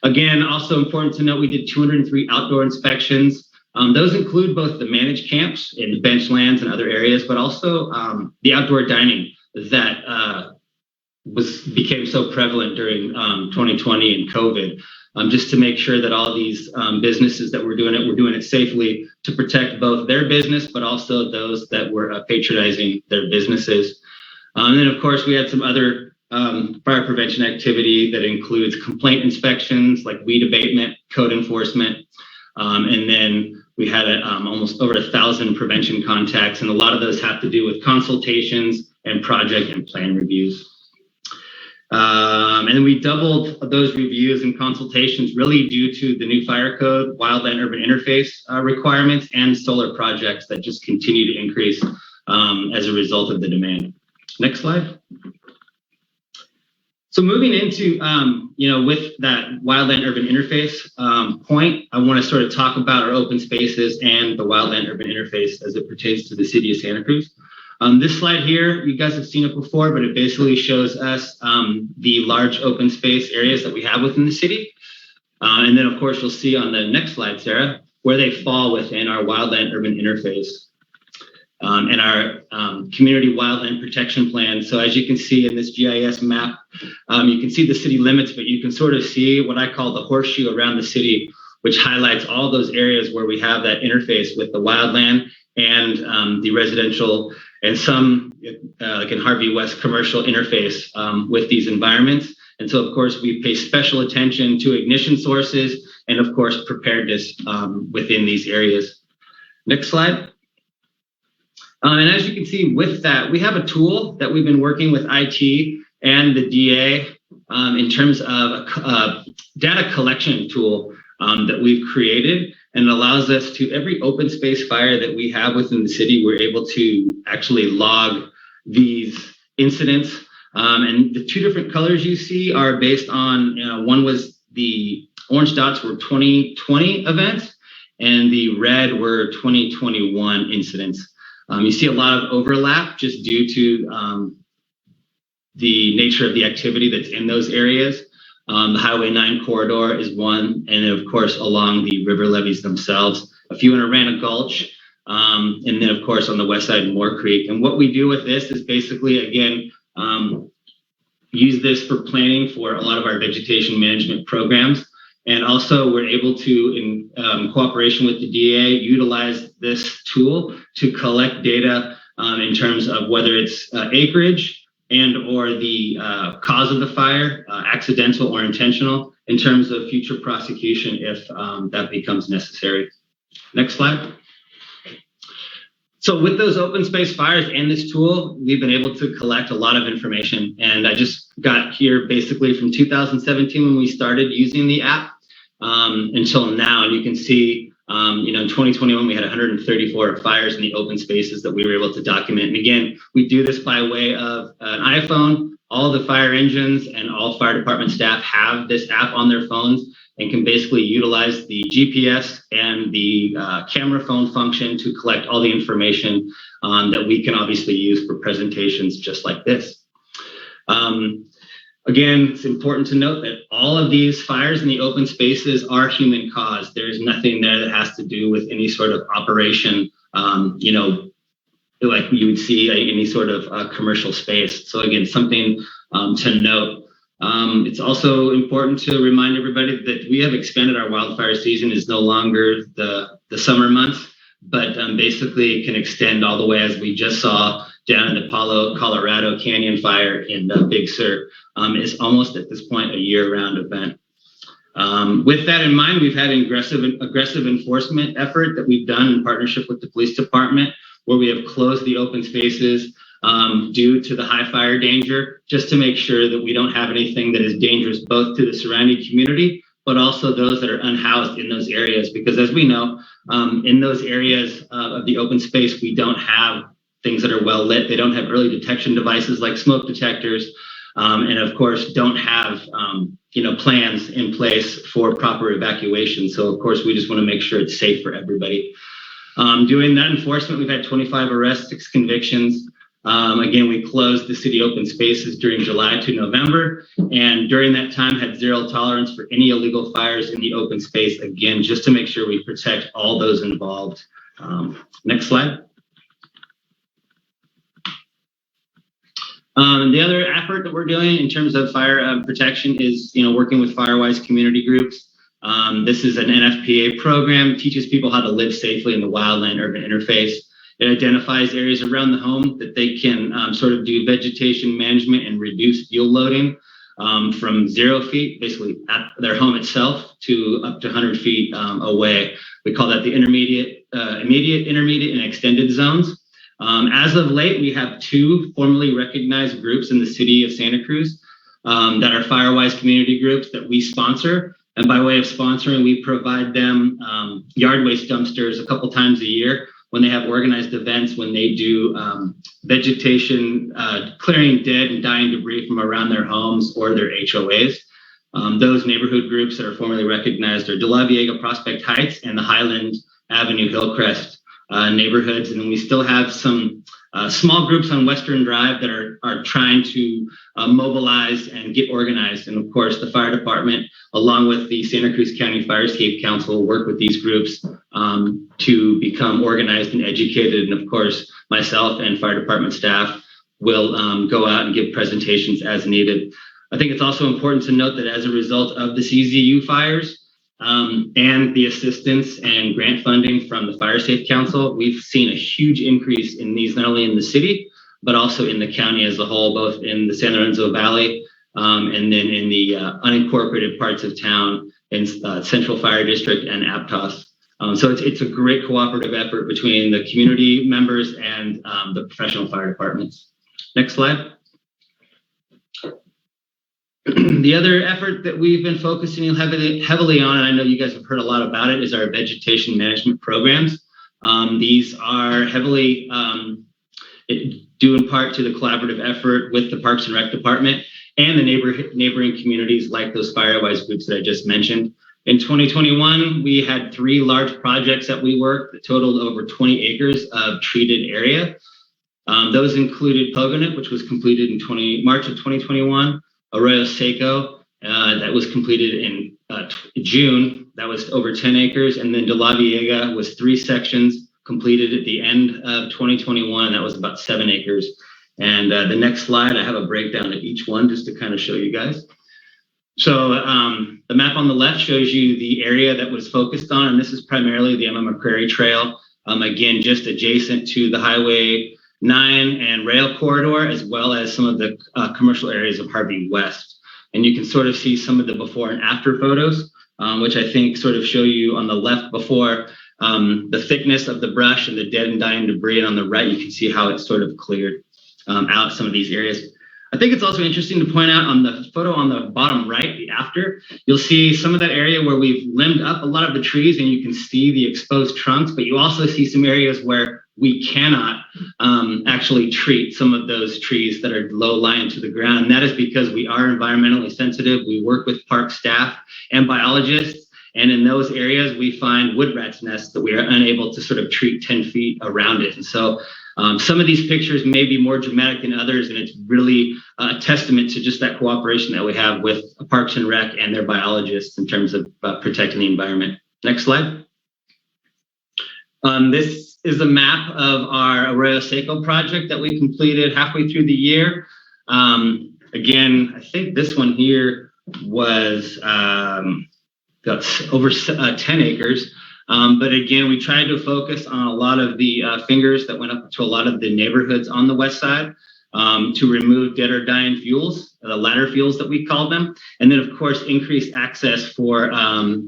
[SPEAKER 7] Again, also important to note, we did 203 outdoor inspections. Those include both the managed camps and the bench lands and other areas, but also the outdoor dining that became so prevalent during 2020 and COVID. Just to make sure that all these businesses that we're doing it safely to protect both their business, but also those that were patronizing their businesses. And then, of course, we had some other fire prevention activity that includes complaint inspections, like weed abatement, code enforcement. And then we had almost over 1,000 prevention contacts, and a lot of those have to do with consultations and project and plan reviews. And then we doubled those reviews and consultations really due to the new fire code, wildland urban interface requirements, and solar projects that just continue to increase as a result of the demand. Next slide. So moving into, with that wildland urban interface point, I want to sort of talk about our open spaces and the wildland urban interface as it pertains to the city of Santa Cruz. This slide here, you guys have seen it before, but it basically shows us the large open space areas that we have within the city. And then, of course, you'll see on the next slide, Sarah, where they fall within our wildland urban interface and our community wildland protection plan. So as you can see in this GIS map, you can see the city limits, but you can sort of see what I call the horseshoe around the city, which highlights all those areas where we have that interface with the wildland and the residential and some, like in Harvey West, commercial interface with these environments. And so, of course, we pay special attention to ignition sources and, of course, preparedness within these areas. Next slide. And as you can see with that, we have a tool that we've been working with IT and the DA in terms of a data collection tool that we've created, and it allows us to, every open space fire that we have within the city, we're able to actually log these incidents. And the two different colors you see are based on, one was the orange dots were 2020 events, and the red were 2021 incidents. You see a lot of overlap just due to the nature of the activity that's in those areas. The Highway 9 corridor is one, and of course along the river levees themselves, a few in Arana Gulch, and then of course on the west side Moore Creek. And what we do with this is basically, again, use this for planning for a lot of our vegetation management programs. And also we're able to, in cooperation with the DA, utilize this tool to collect data in terms of whether it's acreage and or the cause of the fire, accidental or intentional, in terms of future prosecution if that becomes necessary. Next slide. So with those open space fires and this tool, we've been able to collect a lot of information. And I just got here basically from 2017 when we started using the app until now. And you can see, in 2021, we had 134 fires in the open spaces that we were able to document. And again, we do this by way of an iPhone. All the fire engines and all fire department staff have this app on their phones and can basically utilize the GPS and the camera phone function to collect all the information that we can obviously use for presentations just like this. Again, it's important to note that all of these fires in the open spaces are human caused. There's nothing there that has to do with any sort of operation, like you would see any sort of commercial space. So again, something to note. It's also important to remind everybody that we have expanded our wildfire season. Is no longer the summer months, but basically can extend all the way, as we just saw down in the Palo, Colorado Canyon Fire in Big Sur. Is almost at this point a year-round event. With that in mind, we've had an aggressive enforcement effort that we've done in partnership with the police department, where we have closed the open spaces due to the high fire danger, just to make sure that we don't have anything that is dangerous both to the surrounding community, but also those that are unhoused in those areas. Because as we know, in those areas of the open space, we don't have things that are well lit. They don't have early detection devices like smoke detectors, and of course don't have plans in place for proper evacuation. So of course we just want to make sure it's safe for everybody. Doing that enforcement, we've had 25 arrests, 6 convictions. Again, we closed the city open spaces during July to November, and during that time had zero tolerance for any illegal fires in the open space, again, just to make sure we protect all those involved. Next slide. The other effort that we're doing in terms of fire protection is, working with Firewise community groups. This is an NFPA program, teaches people how to live safely in the wildland urban interface. It identifies areas around the home that they can sort of do vegetation management and reduce fuel loading from 0 feet, basically at their home itself, to up to 100 feet away. We call that the immediate, intermediate, and extended zones. As of late, we have 2 formally recognized groups in the city of Santa Cruz that are Firewise community groups that we sponsor. And by way of sponsoring, we provide them yard waste dumpsters a couple times a year when they have organized events, when they do vegetation, clearing dead and dying debris from around their homes or their HOAs. Those neighborhood groups that are formally recognized are De La Viega Prospect Heights and the Highland Avenue Hillcrest neighborhoods. And then we still have some small groups on Western Drive that are trying to mobilize and get organized. And of course, the fire department, along with the Santa Cruz County Fire Escape Council, work with these groups to become organized and educated. And of course, myself and fire department staff will go out and give presentations as needed. I think it's also important to note that as a result of the CZU fires, and the assistance and grant funding from the Fire Safe Council, we've seen a huge increase in these, not only in the city, but also in the county as a whole, both in the San Lorenzo Valley and then in the unincorporated parts of town in Central Fire District and Aptos. So it's a great cooperative effort between the community members and the professional fire departments. Next slide. The other effort that we've been focusing heavily on, and I know you guys have heard a lot about it, is our vegetation management programs. These are heavily due in part to the collaborative effort with the Parks and Rec Department and the neighboring communities like those Firewise groups that I just mentioned. In 2021, we had 3 large projects that we worked that totaled over 20 acres of treated area. Those included Pogonip, which was completed in March of 2021, Arroyo Seiko, that was completed in June, that was over 10 acres, and then De La Viega was 3 sections completed at the end of 2021, that was about 7 acres. And the next slide, I have a breakdown of each one just to kind of show you guys. So the map on the left shows you the area that was focused on, and this is primarily the Emma McCrary Trail, again, just adjacent to the Highway 9 and rail corridor, as well as some of the commercial areas of Harvey West. And you can sort of see some of the before and after photos, which I think sort of show you on the left before the thickness of the brush and the dead and dying debris. And on the right, you can see how it's sort of cleared out some of these areas. I think it's also interesting to point out on the photo on the bottom right, the after, you'll see some of that area where we've limbed up a lot of the trees and you can see the exposed trunks, but you also see some areas where we cannot actually treat some of those trees that are low lying to the ground. And that is because we are environmentally sensitive. We work with park staff and biologists. And in those areas, we find wood rat's nests that we are unable to sort of treat 10 feet around it. And so some of these pictures may be more dramatic than others, and it's really a testament to just that cooperation that we have with Parks and Rec and their biologists in terms of protecting the environment. Next slide. This is a map of our Arroyo Seiko project that we completed halfway through the year. Again, I think this one here was got over 10 acres. But again, we tried to focus on a lot of the fingers that went up to a lot of the neighborhoods on the west side to remove dead or dying fuels, the ladder fuels that we call them. And then, of course, increased access for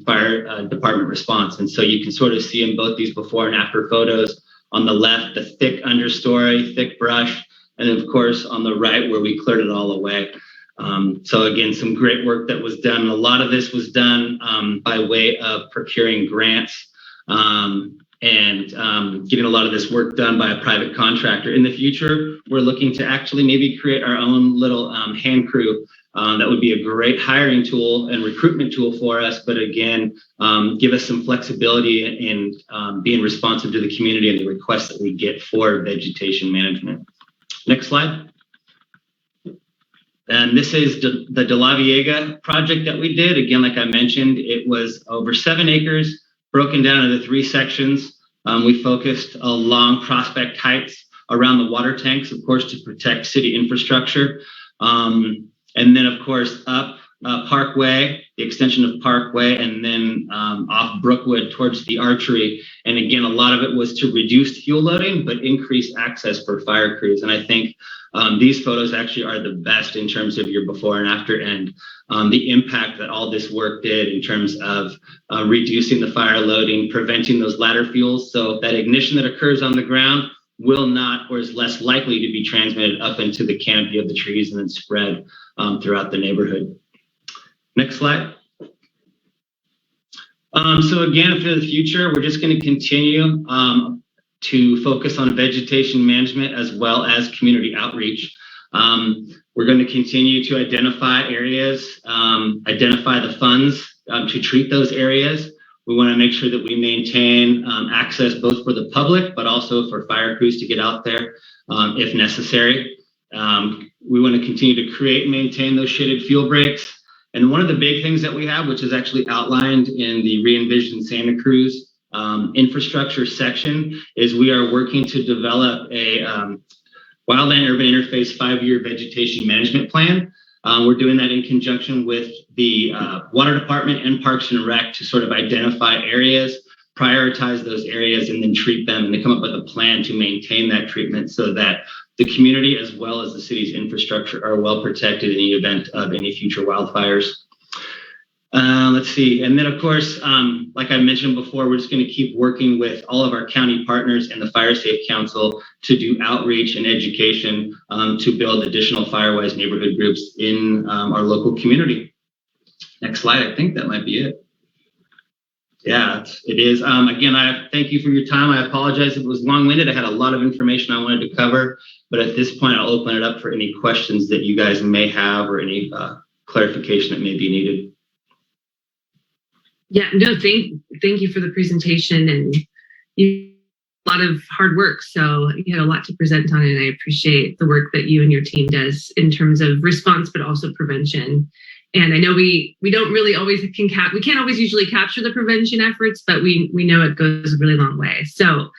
[SPEAKER 7] fire department response. And so you can sort of see in both these before and after photos. On the left, the thick understory, thick brush. And then, of course, on the right where we cleared it all away. So again, some great work that was done. A lot of this was done by way of procuring grants and getting a lot of this work done by a private contractor. In the future, we're looking to actually maybe create our own little hand crew. That would be a great hiring tool and recruitment tool for us, but again, give us some flexibility in being responsive to the community and the requests that we get for vegetation management. Next slide. And this is the De La Viega project that we did. Again, like I mentioned, it was over 7 acres, broken down into 3 sections. We focused along Prospect Heights around the water tanks, of course, to protect city infrastructure. And then, of course, up Parkway, the extension of Parkway, and then off Brookwood towards the archery. And again, a lot of it was to reduce fuel loading, but increase access for fire crews. And I think these photos actually are the best in terms of your before and after, and the impact that all this work did in terms of reducing the fire loading, preventing those ladder fuels. So that ignition that occurs on the ground will not, or is less likely to be transmitted up into the canopy of the trees and then spread throughout the neighborhood. Next slide. So again, for the future, we're just going to continue to focus on vegetation management as well as community outreach. We're going to continue to identify areas, identify the funds to treat those areas. We want to make sure that we maintain access both for the public, but also for fire crews to get out there if necessary. We want to continue to create and maintain those shaded fuel breaks. And one of the big things that we have, which is actually outlined in the re-envisioned Santa Cruz infrastructure section, is we are working to develop a wildland urban interface 5-year vegetation management plan. We're doing that in conjunction with the water department and Parks and Rec to sort of identify areas, prioritize those areas, and then treat them, and then come up with a plan to maintain that treatment so that the community as well as the city's infrastructure are well protected in the event of any future wildfires. Let's see. And then, of course, like I mentioned before, we're just going to keep working with all of our county partners and the Fire Safe Council to do outreach and education to build additional Firewise neighborhood groups in our local community. Next slide. I think that might be it. Yeah, it is. Again, I thank you for your time. I apologize if it was long-winded. I had a lot of information I wanted to cover, but at this point, I'll open it up for any questions that you guys may have or any clarification that may be needed.
[SPEAKER 2] Yeah, no, thank you for the presentation, and you a lot of hard work. So you had a lot to present on, and I appreciate the work that you and your team does in terms of response, but also prevention. And I know we don't really always we can't always usually capture the prevention efforts, but we know it goes a really long way. So,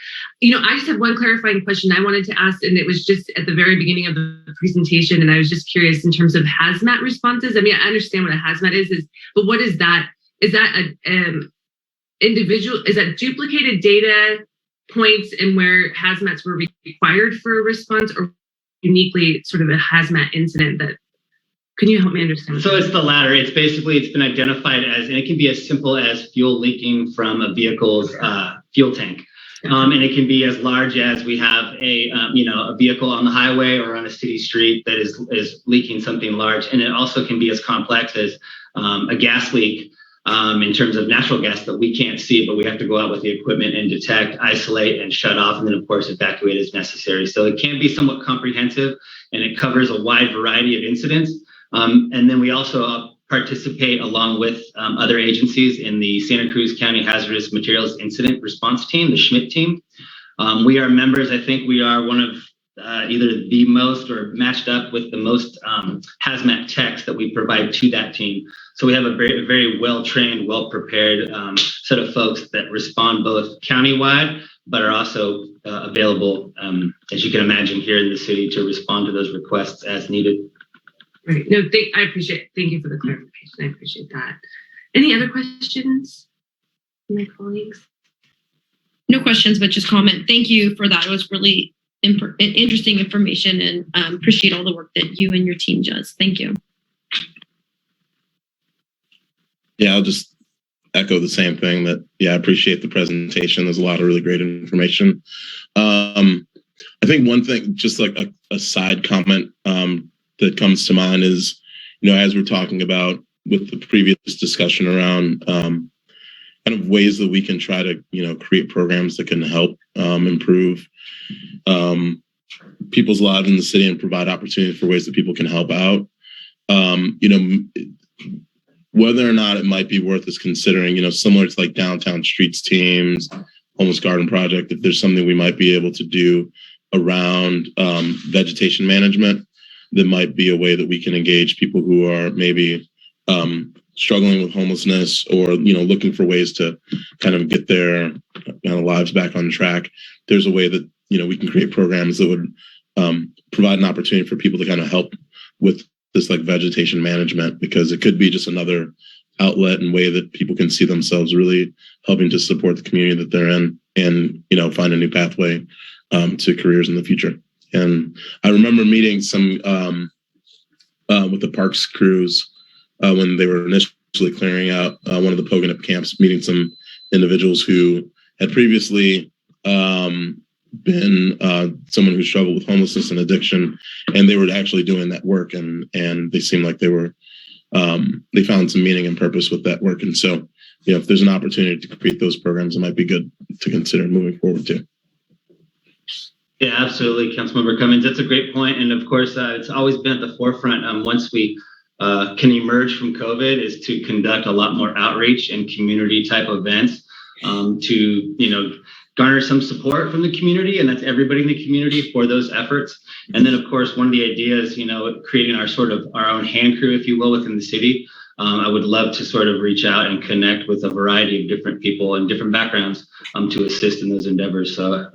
[SPEAKER 2] I just have one clarifying question I wanted to ask, and it was just at the very beginning of the presentation, and I was just curious in terms of hazmat responses. I mean, I understand what a hazmat is, but what is that? Is that a individual? Is that duplicated data points and where hazmats were required for a response, or uniquely sort of a hazmat incident that? Can you help me understand?
[SPEAKER 7] So it's the latter. It's been identified as, and it can be as simple as fuel leaking from a vehicle's fuel tank. And it can be as large as we have a vehicle on the highway or on a city street that is leaking something large. And it also can be as complex as a gas leak in terms of natural gas that we can't see, but we have to go out with the equipment and detect, isolate, and shut off, and then of course evacuate as necessary. So it can be somewhat comprehensive, and it covers a wide variety of incidents. And then we also participate along with other agencies in the Santa Cruz County Hazardous Materials Incident Response Team, the Schmidt team. We are members. I think we are one of either the most or matched up with the most hazmat techs that we provide to that team. So we have a very, very well-trained, well-prepared set of folks that respond both countywide, but are also available, as you can imagine, here in the city to respond to those requests as needed.
[SPEAKER 2] Right. No, I appreciate. Thank you for the clarification. I appreciate that. Any other questions from my colleagues?
[SPEAKER 3] No questions, but just comment. Thank you for that. It was really interesting information, and appreciate all the work that you and your team does. Thank you.
[SPEAKER 4] Yeah, I'll just echo the same thing that, I appreciate the presentation. There's a lot of really great information. I think one thing, just like a side comment, that comes to mind is, as we're talking about with the previous discussion around kind of ways that we can try to, create programs that can help improve people's lives in the city and provide opportunities for ways that people can help out. Whether or not it might be worth us considering, similar to like downtown streets teams, homeless garden project, if there's something we might be able to do around vegetation management, that might be a way that we can engage people who are maybe struggling with homelessness or, looking for ways to kind of get their lives back on track. There's a way that, we can create programs that would provide an opportunity for people to kind of help with this like vegetation management, because it could be just another outlet and way that people can see themselves really helping to support the community that they're in and, find a new pathway to careers in the future. And I remember meeting some with the parks crews when they were initially clearing out one of the Pogonip camps, meeting some individuals who had previously been someone who struggled with homelessness and addiction, and they were actually doing that work, and they seemed like they were they found some meaning and purpose with that work. And so, if there's an opportunity to create those programs, it might be good to consider moving forward too.
[SPEAKER 7] Yeah, absolutely, Councilmember Cummings. That's a great point. And of course, it's always been at the forefront once we can emerge from COVID is to conduct a lot more outreach and community type events. to garner some support from the community, and that's everybody in the community for those efforts. And then, of course, one of the ideas, creating our own hand crew, if you will, within the city. I would love to sort of reach out and connect with a variety of different people and different backgrounds to assist in those endeavors. So,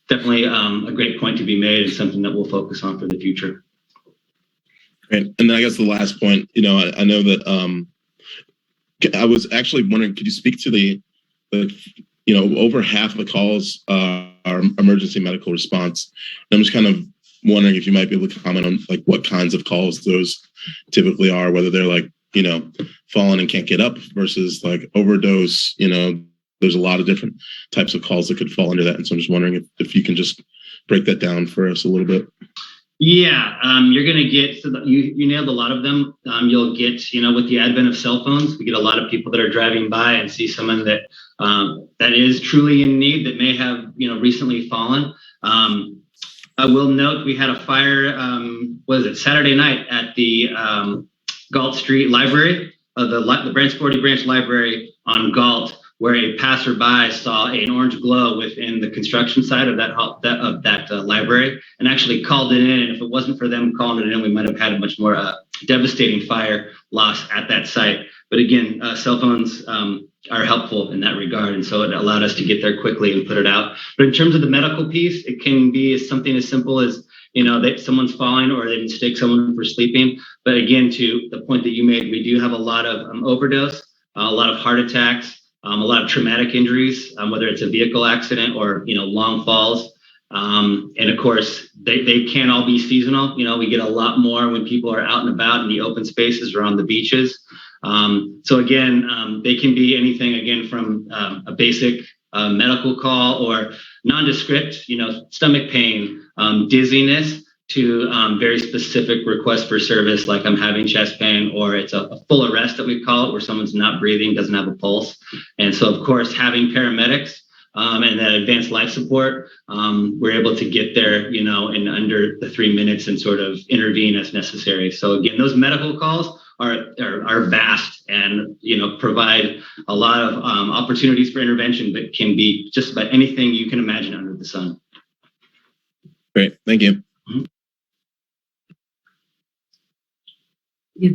[SPEAKER 7] definitely a great point to be made and something that we'll focus on for the future.
[SPEAKER 4] Great. And then I guess the last point, I know that I was actually wondering, could you speak to the over half of the calls are emergency medical response. And I'm just kind of wondering if you might be able to comment on like what kinds of calls those typically are, whether they're like, fallen and can't get up versus like overdose. There's a lot of different types of calls that could fall under that. And so I'm just wondering if you can just break that down for us a little bit.
[SPEAKER 7] Yeah, you're going to get, you nailed a lot of them. You'll get, with the advent of cell phones, we get a lot of people that are driving by and see someone that that is truly in need that may have, recently fallen. I will note we had a fire, Saturday night at the Galt Street Library, the Branch 40 Branch Library on Galt, where a passerby saw an orange glow within the construction side of that library and actually called it in. And if it wasn't for them calling it in, we might have had a much more devastating fire loss at that site. But again, cell phones are helpful in that regard. And so it allowed us to get there quickly and put it out. But in terms of the medical piece, it can be something as simple as, that someone's falling or they mistake someone for sleeping. But again, to the point that you made, we do have a lot of overdose, a lot of heart attacks, a lot of traumatic injuries, whether it's a vehicle accident or, long falls. And of course, they can all be seasonal. We get a lot more when people are out and about in the open spaces or on the beaches. So again, they can be anything, again, from a basic medical call or nondescript, stomach pain, dizziness, to very specific requests for service, like I'm having chest pain, or it's a full arrest that we call it, where someone's not breathing, doesn't have a pulse. And so, of course, having paramedics and that advanced life support, we're able to get there, in under the 3 minutes and sort of intervene as necessary. So again, those medical calls are vast and, provide a lot of opportunities for intervention, but can be just about anything you can imagine under the sun.
[SPEAKER 4] Great. Thank you.
[SPEAKER 2] Yeah,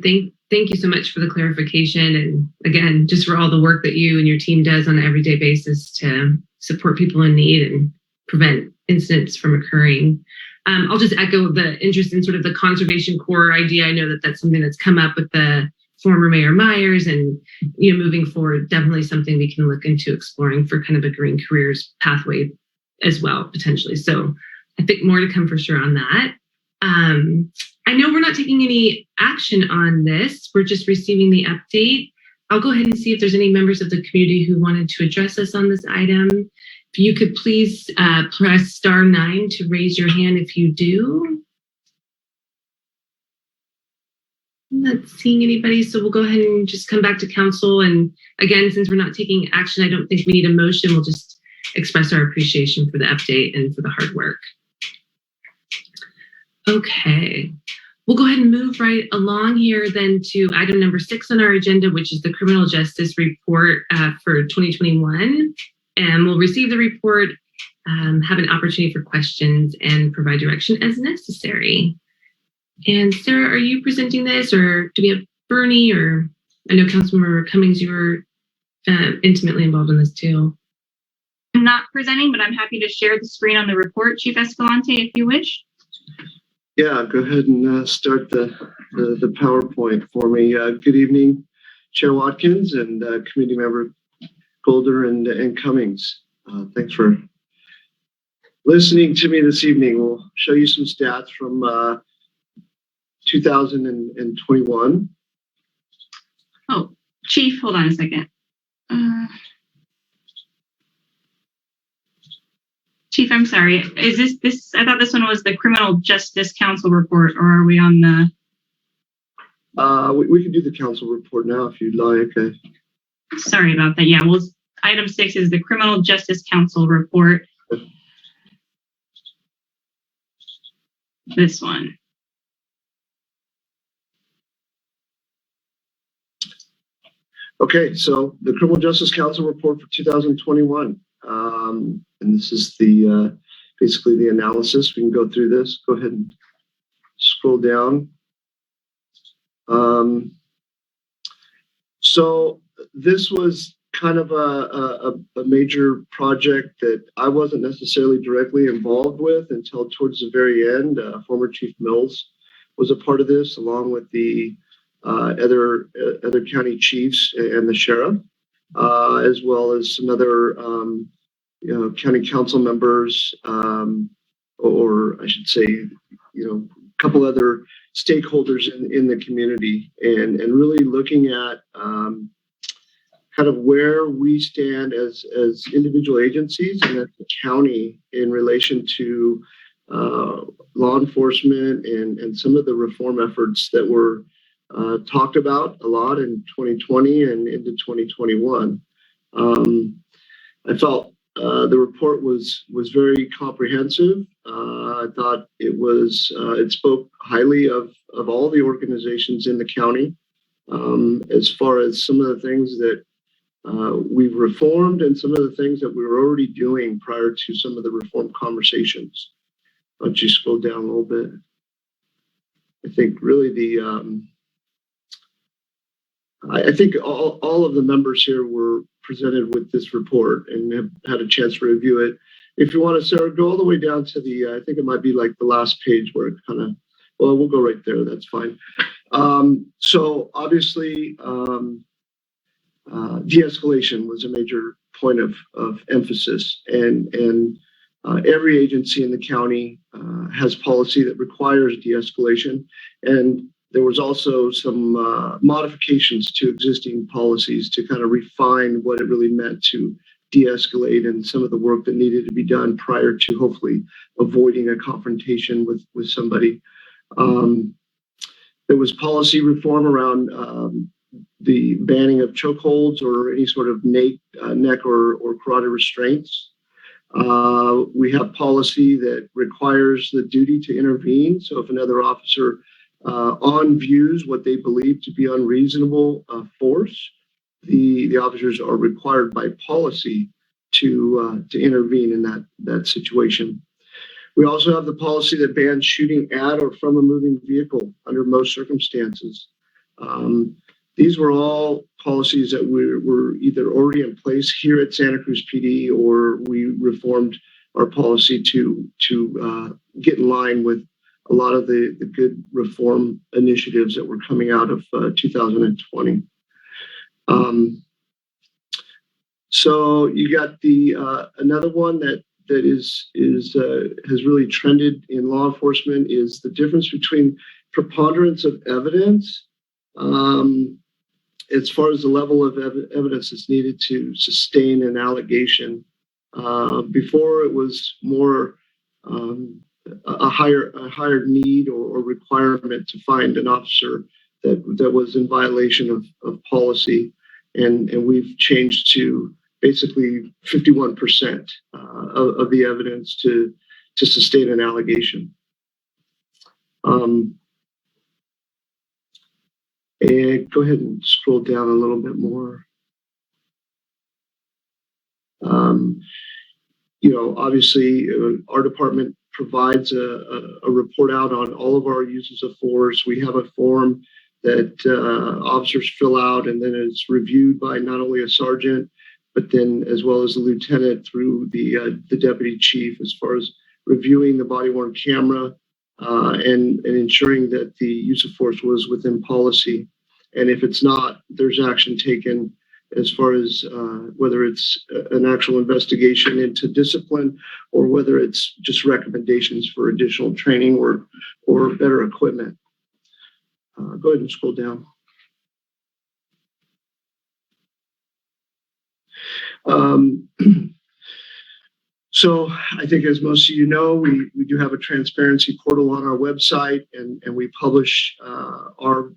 [SPEAKER 2] thank you so much for the clarification. And again, just for all the work that you and your team does on an everyday basis to support people in need and prevent incidents from occurring. I'll just echo the interest in sort of the conservation core idea. I know that that's something that's come up with the former Mayor Myers, and moving forward, definitely something we can look into exploring for kind of a green careers pathway as well, potentially. So I think more to come for sure on that. I know we're not taking any action on this. We're just receiving the update. I'll go ahead and see if there's any members of the community who wanted to address us on this item. If you could please press *9 to raise your hand if you do. I'm not seeing anybody, so we'll go ahead and just come back to council. And again, since we're not taking action, I don't think we need a motion. We'll just express our appreciation for the update and for the hard work. Okay, we'll go ahead and move right along here then to item number 6 on our agenda, which is the criminal justice report for 2021. And we'll receive the report, have an opportunity for questions, and provide direction as necessary. And Sarah, are you presenting this, or do we have Bernie, or I know Councilmember Cummings, you were intimately involved in this too.
[SPEAKER 1] I'm not presenting, but I'm happy to share the screen on the report, Chief Escalante, if you wish.
[SPEAKER 8] Yeah, go ahead and start the PowerPoint for me. Good evening, Chair Watkins and Committee Member Golder and Cummings. Thanks for listening to me this evening. We'll show you some stats from 2021.
[SPEAKER 1] Oh, Chief, hold on a second. Chief, I'm sorry. Is this? I thought this one was the Criminal Justice Council report, or are we on the?
[SPEAKER 8] We can do the council report now if you'd like.
[SPEAKER 1] Sorry about that. Yeah, well, item 6 is the Criminal Justice Council report. This one.
[SPEAKER 8] Okay, so the Criminal Justice Council report for 2021. And this is the basically the analysis. We can go through this. Go ahead and scroll down. So this was kind of a major project that I wasn't necessarily directly involved with until towards the very end. Former Chief Mills was a part of this, along with the other county chiefs and the sheriff, as well as some other county council members, or I should say, a couple other stakeholders in the community, and really looking at kind of where we stand as individual agencies and as the county in relation to law enforcement and some of the reform efforts that were talked about a lot in 2020 and into 2021. I felt the report was very comprehensive. I thought it spoke highly of all the organizations in the county, as far as some of the things that we've reformed and some of the things that we were already doing prior to some of the reform conversations. Why don't you scroll down a little bit? I think really I think all of the members here were presented with this report and have had a chance to review it. If you want to, Sarah, go all the way down to I think it might be like the last page where it kind of, well, we'll go right there. That's fine. So obviously, de-escalation was a major point of emphasis, and every agency in the county has policy that requires de-escalation, and there was also some modifications to existing policies to kind of refine what it really meant to de-escalate and some of the work that needed to be done prior to hopefully avoiding a confrontation with somebody. There was policy reform around the banning of chokeholds or any sort of neck or carotid restraints. We have policy that requires the duty to intervene. So if another officer on views what they believe to be unreasonable force, the officers are required by policy to intervene in that situation. We also have the policy that bans shooting at or from a moving vehicle under most circumstances. These were all policies that were either already in place here at Santa Cruz PD, or we reformed our policy to get in line with a lot of the good reform initiatives that were coming out of 2020. So you got another one that has really trended in law enforcement is the difference between preponderance of evidence, as far as the level of evidence that's needed to sustain an allegation. Before it was more a higher need or requirement to find an officer that was in violation of policy, and we've changed to basically 51% of the evidence to sustain an allegation. And go ahead and scroll down a little bit more. Obviously, our department provides a report out on all of our uses of force. We have a form that officers fill out, and then it's reviewed by not only a sergeant, but then as well as the lieutenant through the deputy chief, as far as reviewing the body-worn camera and ensuring that the use of force was within policy. And if it's not, there's action taken as far as whether it's an actual investigation into discipline or whether it's just recommendations for additional training or better equipment. Go ahead and scroll down. So I think, as most of you know, we do have a transparency portal on our website, and we publish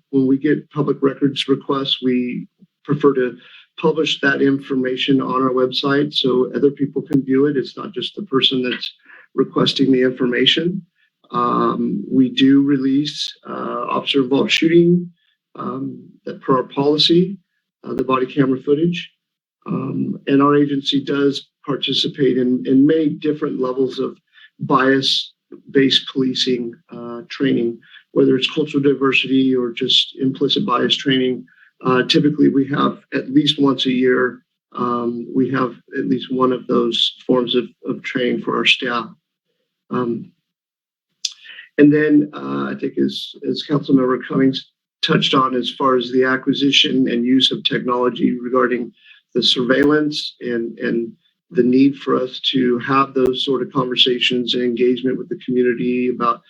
[SPEAKER 8] when we get public records requests, we prefer to publish that information on our website so other people can view it. It's not just the person that's requesting the information. We do release officer-involved shooting that per our policy. the body camera footage. And our agency does participate in many different levels of bias-based policing training, whether it's cultural diversity or just implicit bias training. Typically, we have at least once a year, we have at least one of those forms of training for our staff. And then I think as Councilmember Cummings touched on, as far as the acquisition and use of technology regarding the surveillance and the need for us to have those sort of conversations and engagement with the community about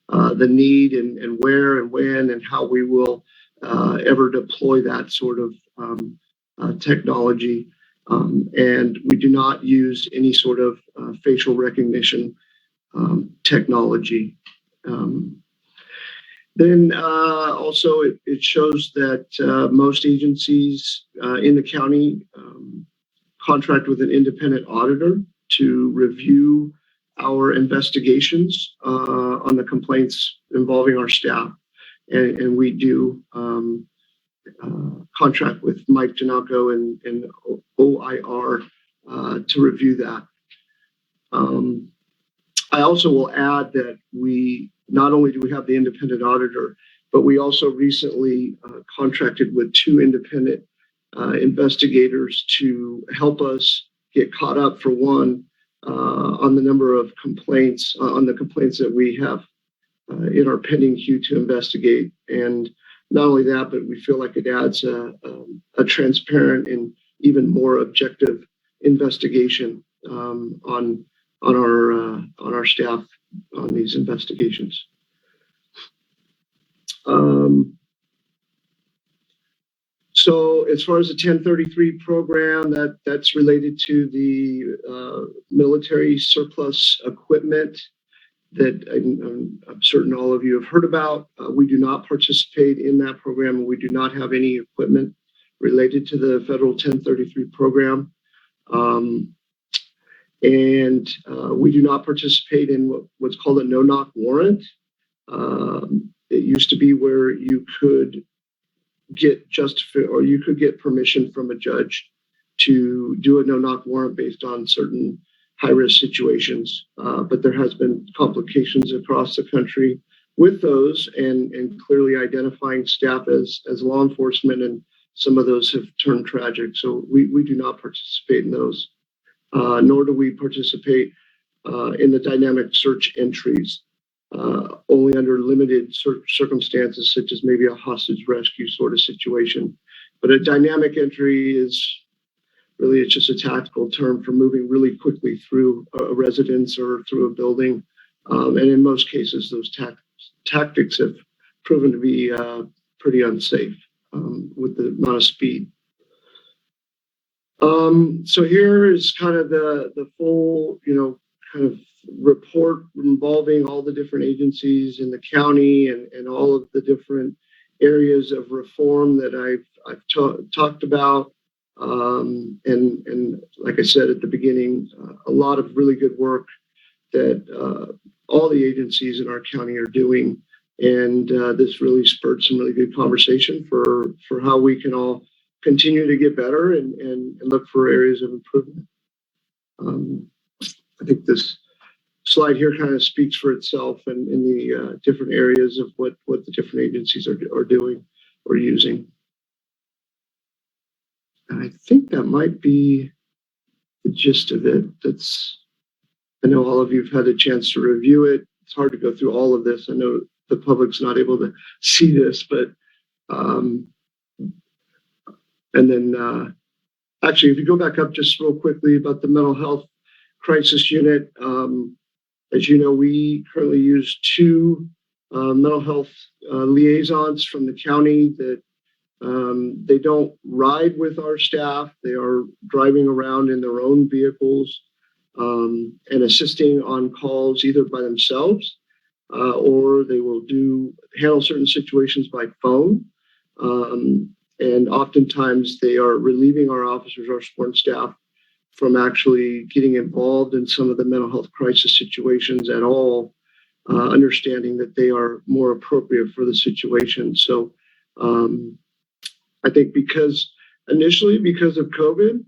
[SPEAKER 8] the need and where and when and how we will ever deploy that sort of technology. And we do not use any sort of facial recognition technology. Then also it shows that most agencies in the county contract with an independent auditor to review our investigations on the complaints involving our staff. And we do contract with Mike Janako and OIR to review that. I also will add that we not only do we have the independent auditor, but we also recently contracted with 2 independent investigators to help us get caught up, for one, on the number of complaints, on the complaints that we have in our pending queue to investigate. And not only that, but we feel like it adds a transparent and even more objective investigation on our staff on these investigations. So as far as the 1033 program, that's related to the military surplus equipment that I'm certain all of you have heard about. We do not participate in that program, and we do not have any equipment related to the federal 1033 program. And we do not participate in what's called a no-knock warrant. It used to be where you could get you could get permission from a judge to do a no-knock warrant based on certain high-risk situations. But there has been complications across the country with those, and clearly identifying staff as law enforcement, and some of those have turned tragic. So we do not participate in those. Nor do we participate in the dynamic search entries, only under limited circumstances, such as maybe a hostage rescue sort of situation. But a dynamic entry is really, it's just a tactical term for moving really quickly through a residence or through a building. And in most cases, those tactics have proven to be pretty unsafe with the amount of speed. So here is kind of the full, kind of report involving all the different agencies in the county and all of the different areas of reform that I've talked about. And like I said at the beginning, a lot of really good work that all the agencies in our county are doing. And this really spurred some really good conversation for how we can all continue to get better and look for areas of improvement. I think this slide here kind of speaks for itself and in the different areas of what the different agencies are doing or using. And I think that might be the gist of it. I know all of you have had a chance to review it. It's hard to go through all of this. I know the public's not able to see this, but and then actually, if you go back up just real quickly about the mental health crisis unit, as you know, we currently use 2 mental health liaisons from the county that they don't ride with our staff. They are driving around in their own vehicles and assisting on calls either by themselves or they will handle certain situations by phone. And oftentimes they are relieving our officers, our support staff, from actually getting involved in some of the mental health crisis situations at all, understanding that they are more appropriate for the situation. So I think because initially because of COVID.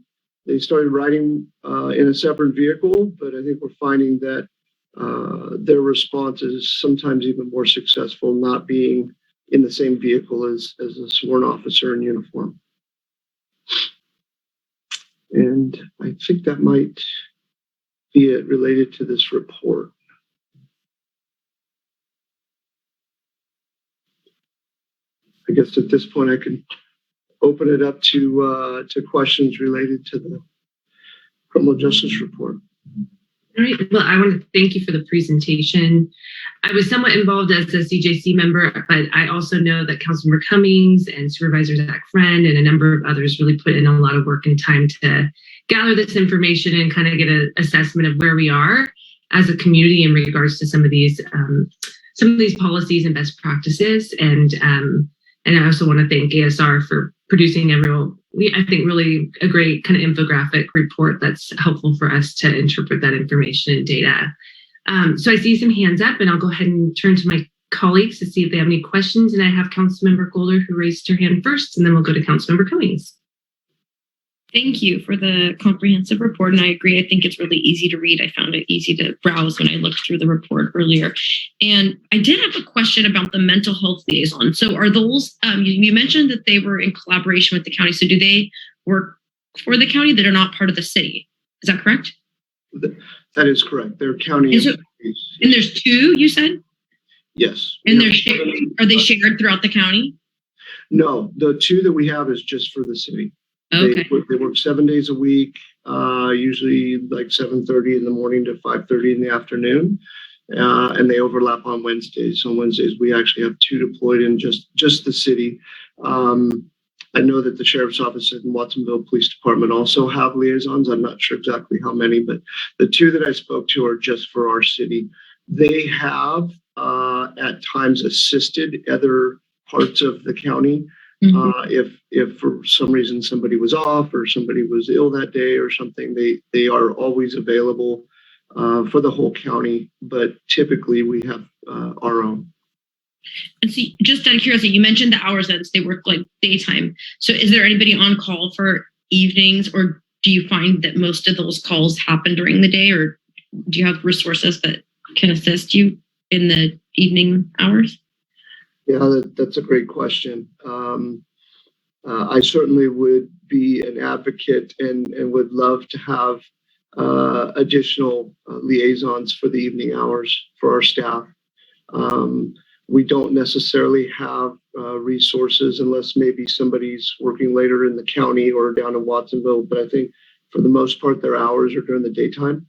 [SPEAKER 8] They started riding in a separate vehicle, but I think we're finding that their response is sometimes even more successful not being in the same vehicle as a sworn officer in uniform. And I think that might be it related to this report. I guess at this point I can open it up to questions related to the criminal justice report.
[SPEAKER 2] All right. Well, I want to thank you for the presentation. I was somewhat involved as a CJC member, but I also know that Councilmember Cummings and Supervisor Zach Friend and a number of others really put in a lot of work and time to gather this information and kind of get an assessment of where we are as a community in regards to some of these policies and best practices. And I also want to thank ASR for producing really a great kind of infographic report that's helpful for us to interpret that information and data. So I see some hands up, and I'll go ahead and turn to my colleagues to see if they have any questions. And I have Councilmember Golder who raised her hand first, and then we'll go to Councilmember Cummings.
[SPEAKER 3] Thank you for the comprehensive report. And I agree. I think it's really easy to read. I found it easy to browse when I looked through the report earlier. And I did have a question about the mental health liaison. So are those, you mentioned that they were in collaboration with the county. So do they work for the county that are not part of the city? Is that correct?
[SPEAKER 8] That is correct. They're county employees.
[SPEAKER 3] And there's two, you said?
[SPEAKER 8] Yes.
[SPEAKER 3] And they're shared, are they shared throughout the county?
[SPEAKER 8] No, the two that we have is just for the city.
[SPEAKER 3] Okay.
[SPEAKER 8] They work 7 days a week, usually like 7:30 in the morning to 5:30 in the afternoon, and they overlap on Wednesdays. So on Wednesdays, we actually have two deployed in just the city. I know that the Sheriff's Office and Watsonville Police Department also have liaisons. I'm not sure exactly how many, but the two that I spoke to are just for our city. They have at times assisted other parts of the county. If for some reason somebody was off or somebody was ill that day or something, they are always available for the whole county, but typically we have our own.
[SPEAKER 3] And see, just out of curiosity, you mentioned the hours that they work like daytime. So is there anybody on call for evenings, or do you find that most of those calls happen during the day, or do you have resources that can assist you in the evening hours?
[SPEAKER 8] Yeah, that's a great question. I certainly would be an advocate and would love to have additional liaisons for the evening hours for our staff. We don't necessarily have resources unless maybe somebody's working later in the county or down in Watsonville, but I think for the most part, their hours are during the daytime.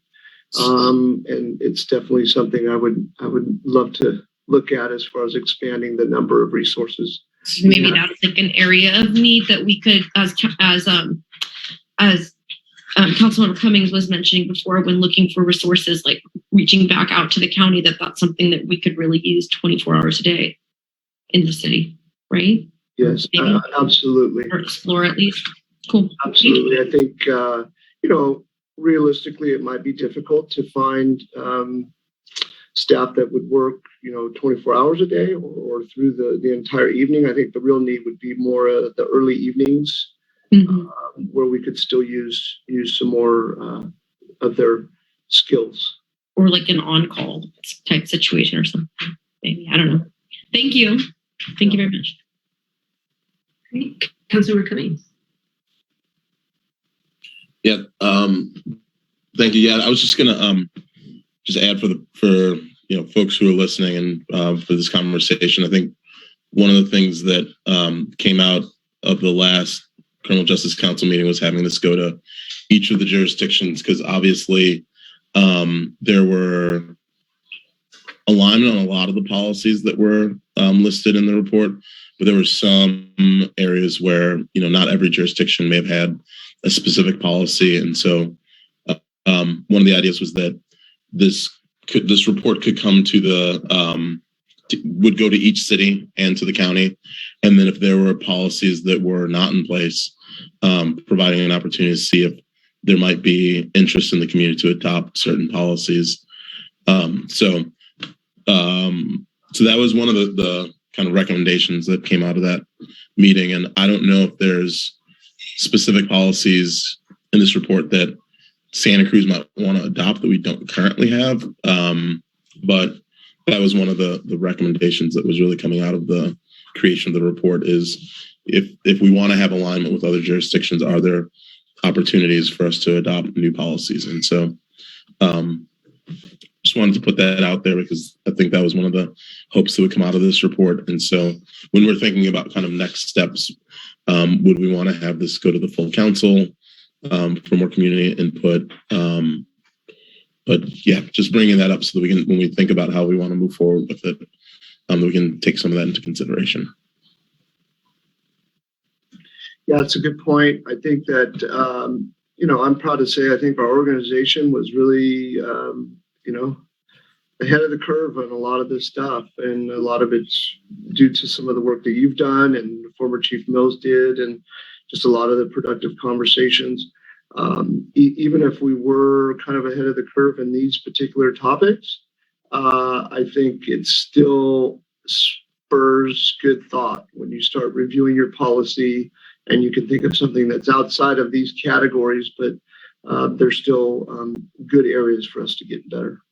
[SPEAKER 8] And it's definitely something I would love to look at as far as expanding the number of resources.
[SPEAKER 3] Maybe that's like an area of need that we could, as Councilmember Cummings was mentioning before, when looking for resources, like reaching back out to the county, that's something that we could really use 24 hours a day in the city, right?
[SPEAKER 8] Yes, absolutely.
[SPEAKER 3] Or explore at least. Cool.
[SPEAKER 8] Absolutely. I think, realistically, it might be difficult to find staff that would work, 24 hours a day or through the entire evening. I think the real need would be more the early evenings, where we could still use some more of their skills.
[SPEAKER 3] Or like an on-call type situation or something. Maybe, I don't know. Thank you. Thank you very much.
[SPEAKER 2] Great. Councilmember Cummings.
[SPEAKER 4] Yeah. Thank you. Yeah, I was just gonna just add for folks who are listening and for this conversation. I think one of the things that came out of the last Criminal Justice Council meeting was having this go to each of the jurisdictions, because obviously there were alignment on a lot of the policies that were listed in the report, but there were some areas where not every jurisdiction may have had a specific policy, and so one of the ideas was that this report could come to would go to each city and to the county, and then if there were policies that were not in place, providing an opportunity to see if there might be interest in the community to adopt certain policies. So that was one of the kind of recommendations that came out of that meeting, and I don't know if there's specific policies in this report that Santa Cruz might want to adopt that we don't currently have. But that was one of the recommendations that was really coming out of the creation of the report is if we want to have alignment with other jurisdictions, are there opportunities for us to adopt new policies? And so just wanted to put that out there because I think that was one of the hopes that would come out of this report. And so when we're thinking about kind of next steps, would we want to have this go to the full council for more community input? But yeah, just bringing that up so that we can, when we think about how we want to move forward with it, that we can take some of that into consideration.
[SPEAKER 8] Yeah, it's a good point. I think that, I'm proud to say I think our organization was really, ahead of the curve on a lot of this stuff. And a lot of it's due to some of the work that you've done and former Chief Mills did, and just a lot of the productive conversations. Even if we were kind of ahead of the curve in these particular topics, I think it still spurs good thought when you start reviewing your policy and you can think of something that's outside of these categories, but there's still good areas for us to get better.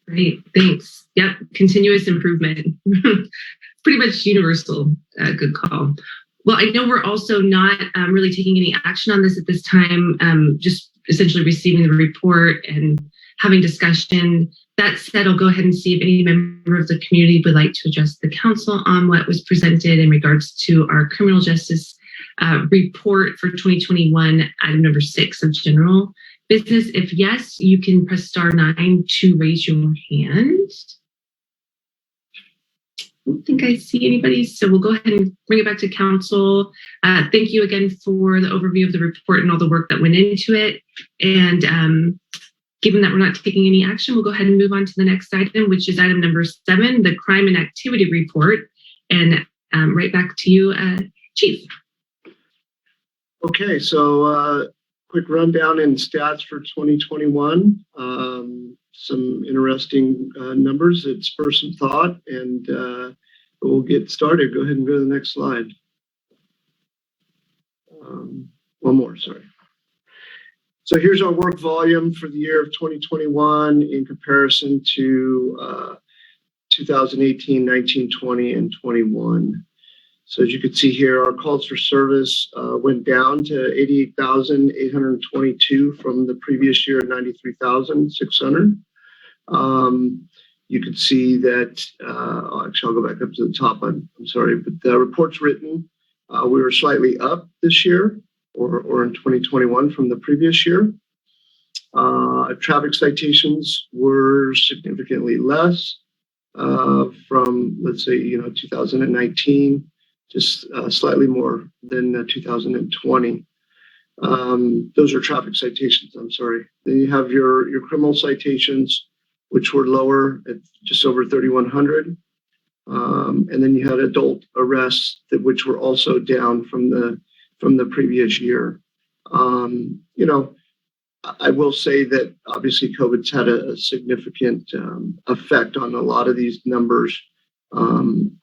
[SPEAKER 2] Great, thanks. Yep, continuous improvement. Pretty much universal. Good call. Well, I know we're also not really taking any action on this at this time, just essentially receiving the report and having discussion. That said, I'll go ahead and see if any member of the community would like to address the council on what was presented in regards to our criminal justice report for 2021, item number 6 of general business. If yes, you can press *9 to raise your hand. I don't think I see anybody, so we'll go ahead and bring it back to council. Thank you again for the overview of the report and all the work that went into it. And given that we're not taking any action, we'll go ahead and move on to the next item, which is item number 7, the crime and activity report. And right back to you, Chief.
[SPEAKER 8] Okay, so quick rundown in stats for 2021. Some interesting numbers that spur some thought, and we'll get started. Go ahead and go to the next slide. One more, sorry. So here's our work volume for the year of 2021 in comparison to 2018, 19, 20, and 21. So as you can see here, our calls for service went down to 88,822 from the previous year, 93,600. You can see that, actually, I'll go back up to the top. I'm sorry, but the reports written, we were slightly up this year or in 2021 from the previous year. Traffic citations were significantly less from, let's say, 2019. Just slightly more than 2020. Those are traffic citations, I'm sorry. Then you have your criminal citations, which were lower at just over 3,100. And then you had adult arrests, which were also down from the previous year. I will say that obviously COVID's had a significant effect on a lot of these numbers.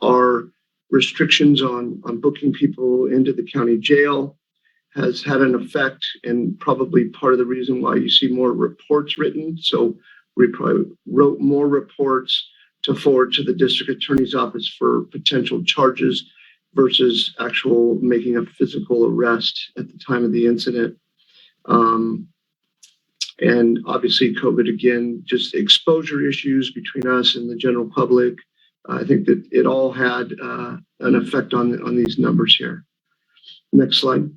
[SPEAKER 8] Our restrictions on booking people into the county jail has had an effect, and probably part of the reason why you see more reports written. So we probably wrote more reports to forward to the district attorney's office for potential charges versus actual making a physical arrest at the time of the incident. And obviously COVID, again, just exposure issues between us and the general public. I think that it all had an effect on these numbers here. Next slide.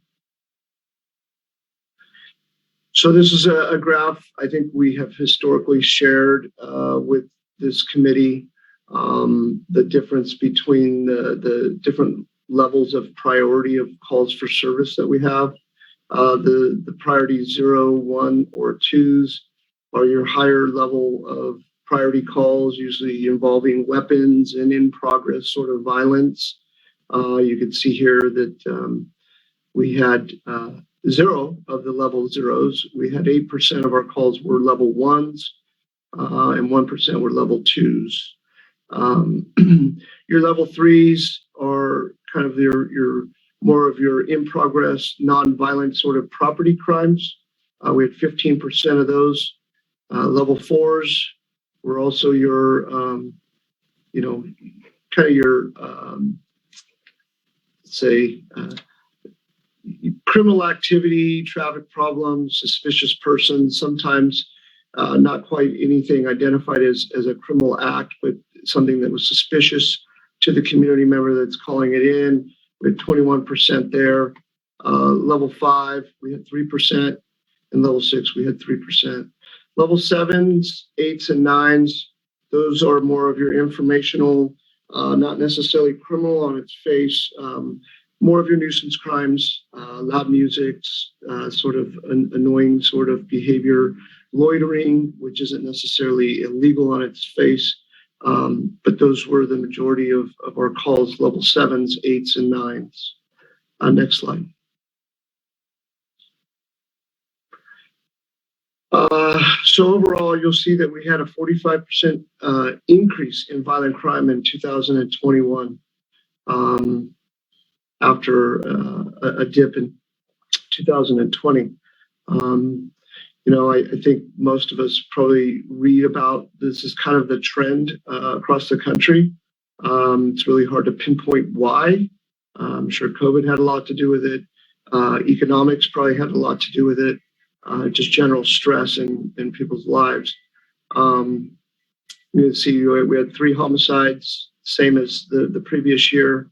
[SPEAKER 8] So this is a graph I think we have historically shared with this committee, the difference between the different levels of priority of calls for service that we have. The priority 0, 1, or 2s are your higher level of priority calls, usually involving weapons and in progress sort of violence. You can see here that we had 0 of the level 0s. We had 8% of our calls were level 1s and 1% were level 2s. Your level 3s are kind of your more of your in progress, non-violent sort of property crimes. We had 15% of those. Level 4s were also your, kind of your, say, criminal activity, traffic problems, suspicious persons, sometimes not quite anything identified as a criminal act, but something that was suspicious to the community member that's calling it in. We had 21% there. Level 5, we had 3%. And level 6, we had 3%. Level 7s, 8s, and 9s, those are more of your informational, not necessarily criminal on its face, more of your nuisance crimes, loud music, sort of annoying sort of behavior, loitering, which isn't necessarily illegal on its face, but those were the majority of our calls, level 7s, 8s, and 9s. Next slide. So overall, you'll see that we had a 45% increase in violent crime in 2021 after a dip in 2020. I think most of us probably read about this is kind of the trend across the country. It's really hard to pinpoint why. I'm sure COVID had a lot to do with it. Economics probably had a lot to do with it. Just general stress in people's lives. You can see we had 3 homicides, same as the previous year.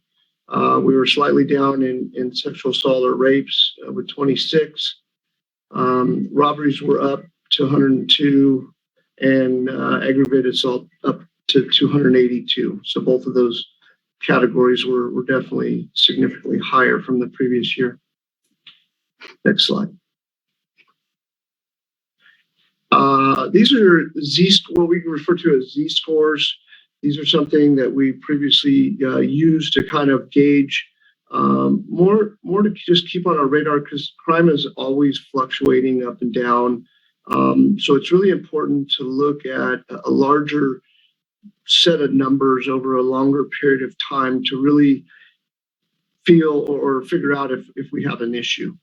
[SPEAKER 8] We were slightly down in sexual assault or rapes with 26. Robberies were up to 102, and aggravated assault up to 282. So both of those categories were definitely significantly higher from the previous year. Next slide. These are what we refer to as Z scores. These are something that we previously used to kind of gauge more to just keep on our radar, because crime is always fluctuating up and down. So it's really important to look at a larger set of numbers over a longer period of time to really feel or figure out if we have an issue,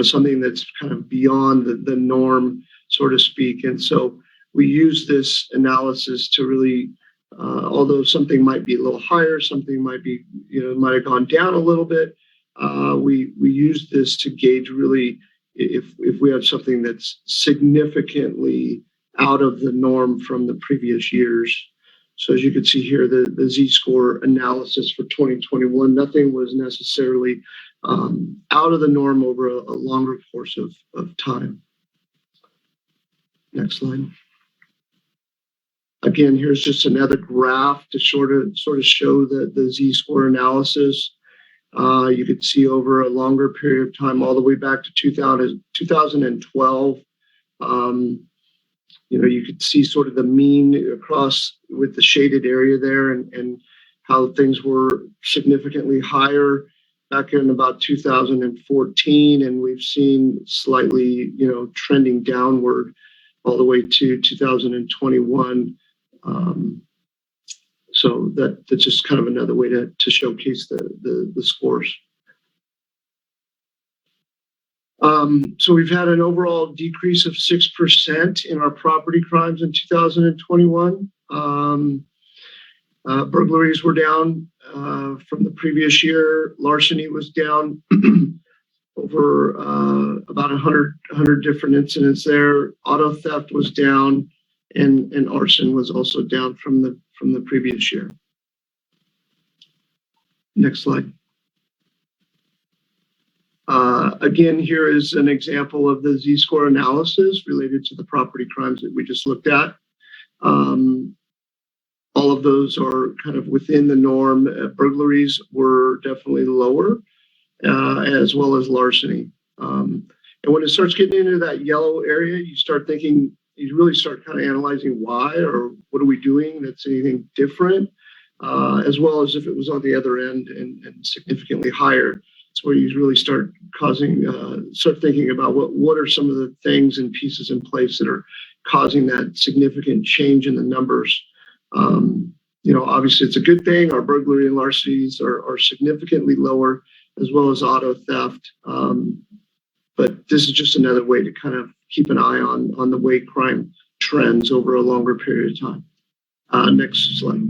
[SPEAKER 8] something that's kind of beyond the norm, so to speak. And so we use this analysis to really, although something might be a little higher, something might be, might have gone down a little bit. We use this to gauge really if we have something that's significantly out of the norm from the previous years. So as you can see here, the Z-score analysis for 2021, nothing was necessarily out of the norm over a longer course of time. Next slide. Again, here's just another graph to sort of show the Z-score analysis. You could see over a longer period of time, all the way back to 2012. You could see sort of the mean across with the shaded area there, and how things were significantly higher back in about 2014, and we've seen slightly, trending downward all the way to 2021. So that's just kind of another way to showcase the scores. So we've had an overall decrease of 6% in our property crimes in 2021. Burglaries were down from the previous year. Larceny was down over about 100 different incidents there. Auto theft was down, and arson was also down from the previous year. Next slide. Again, here is an example of the Z-score analysis related to the property crimes that we just looked at. All of those are kind of within the norm. Burglaries were definitely lower, as well as larceny. And when it starts getting into that yellow area, you really start kind of analyzing why, or what are we doing that's anything different, as well as if it was on the other end and significantly higher. It's where you really start thinking about what are some of the things and pieces in place that are causing that significant change in the numbers. Obviously it's a good thing. Our burglary and larcenies are significantly lower, as well as auto theft. But this is just another way to kind of keep an eye on the way crime trends over a longer period of time. Next slide.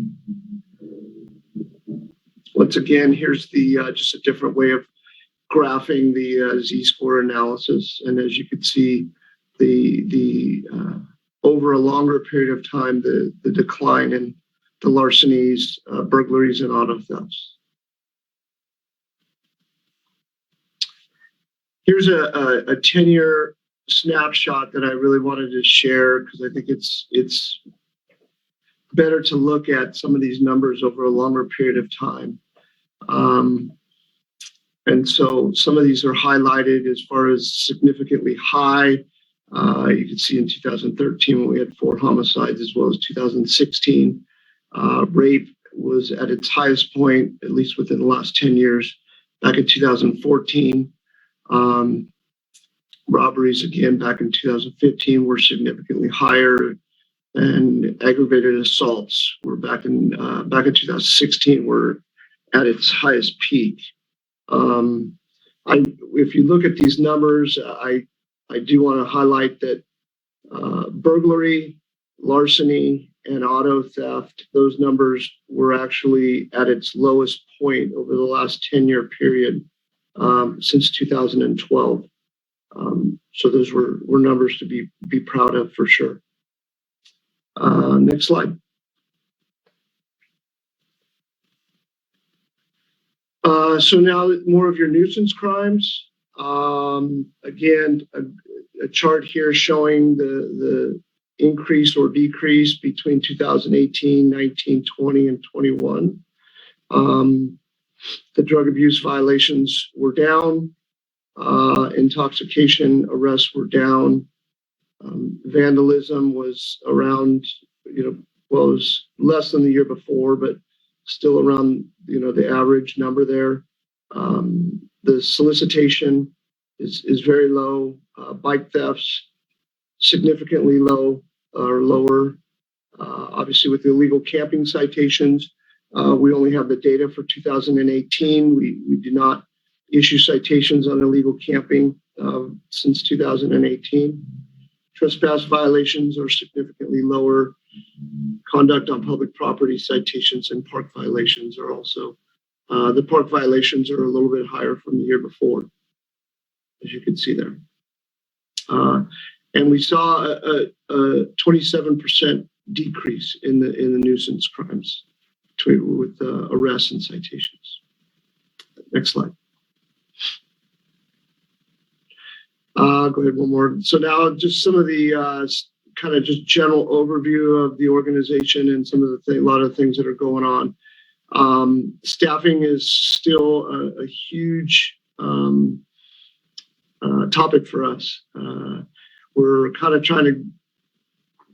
[SPEAKER 8] Once again, here's the just a different way of graphing the Z-score analysis. And as you can see, the over a longer period of time, the decline in the larcenies, burglaries, and auto thefts. Here's a 10-year snapshot that I really wanted to share because I think it's better to look at some of these numbers over a longer period of time. And so some of these are highlighted as far as significantly high. You can see in 2013 when we had 4 homicides, as well as 2016. Rape was at its highest point, at least within the last 10 years, back in 2014. Robberies, again, back in 2015 were significantly higher, and aggravated assaults were back in 2016 were at its highest peak. If you look at these numbers, I do want to highlight that burglary, larceny, and auto theft, those numbers were actually at its lowest point over the last 10-year period since 2012. So those were numbers to be proud of for sure. Next slide. So now more of your nuisance crimes. Again, a chart here showing the increase or decrease between 2018, 19, 20, and 21. The drug abuse violations were down. Intoxication arrests were down. Vandalism was around, it was less than the year before, but still around, the average number there. The solicitation is very low. Bike thefts, significantly low or lower. Obviously, with the illegal camping citations, we only have the data for 2018. We do not issue citations on illegal camping since 2018. Trespass violations are significantly lower. Conduct on public property citations and park violations are also, the park violations are a little bit higher from the year before, as you can see there. And we saw a 27% decrease in the nuisance crimes with arrests and citations. Next slide. Go ahead, one more. So now just some of the kind of just general overview of the organization and some of a lot of things that are going on. Staffing is still a huge topic for us. We're kind of trying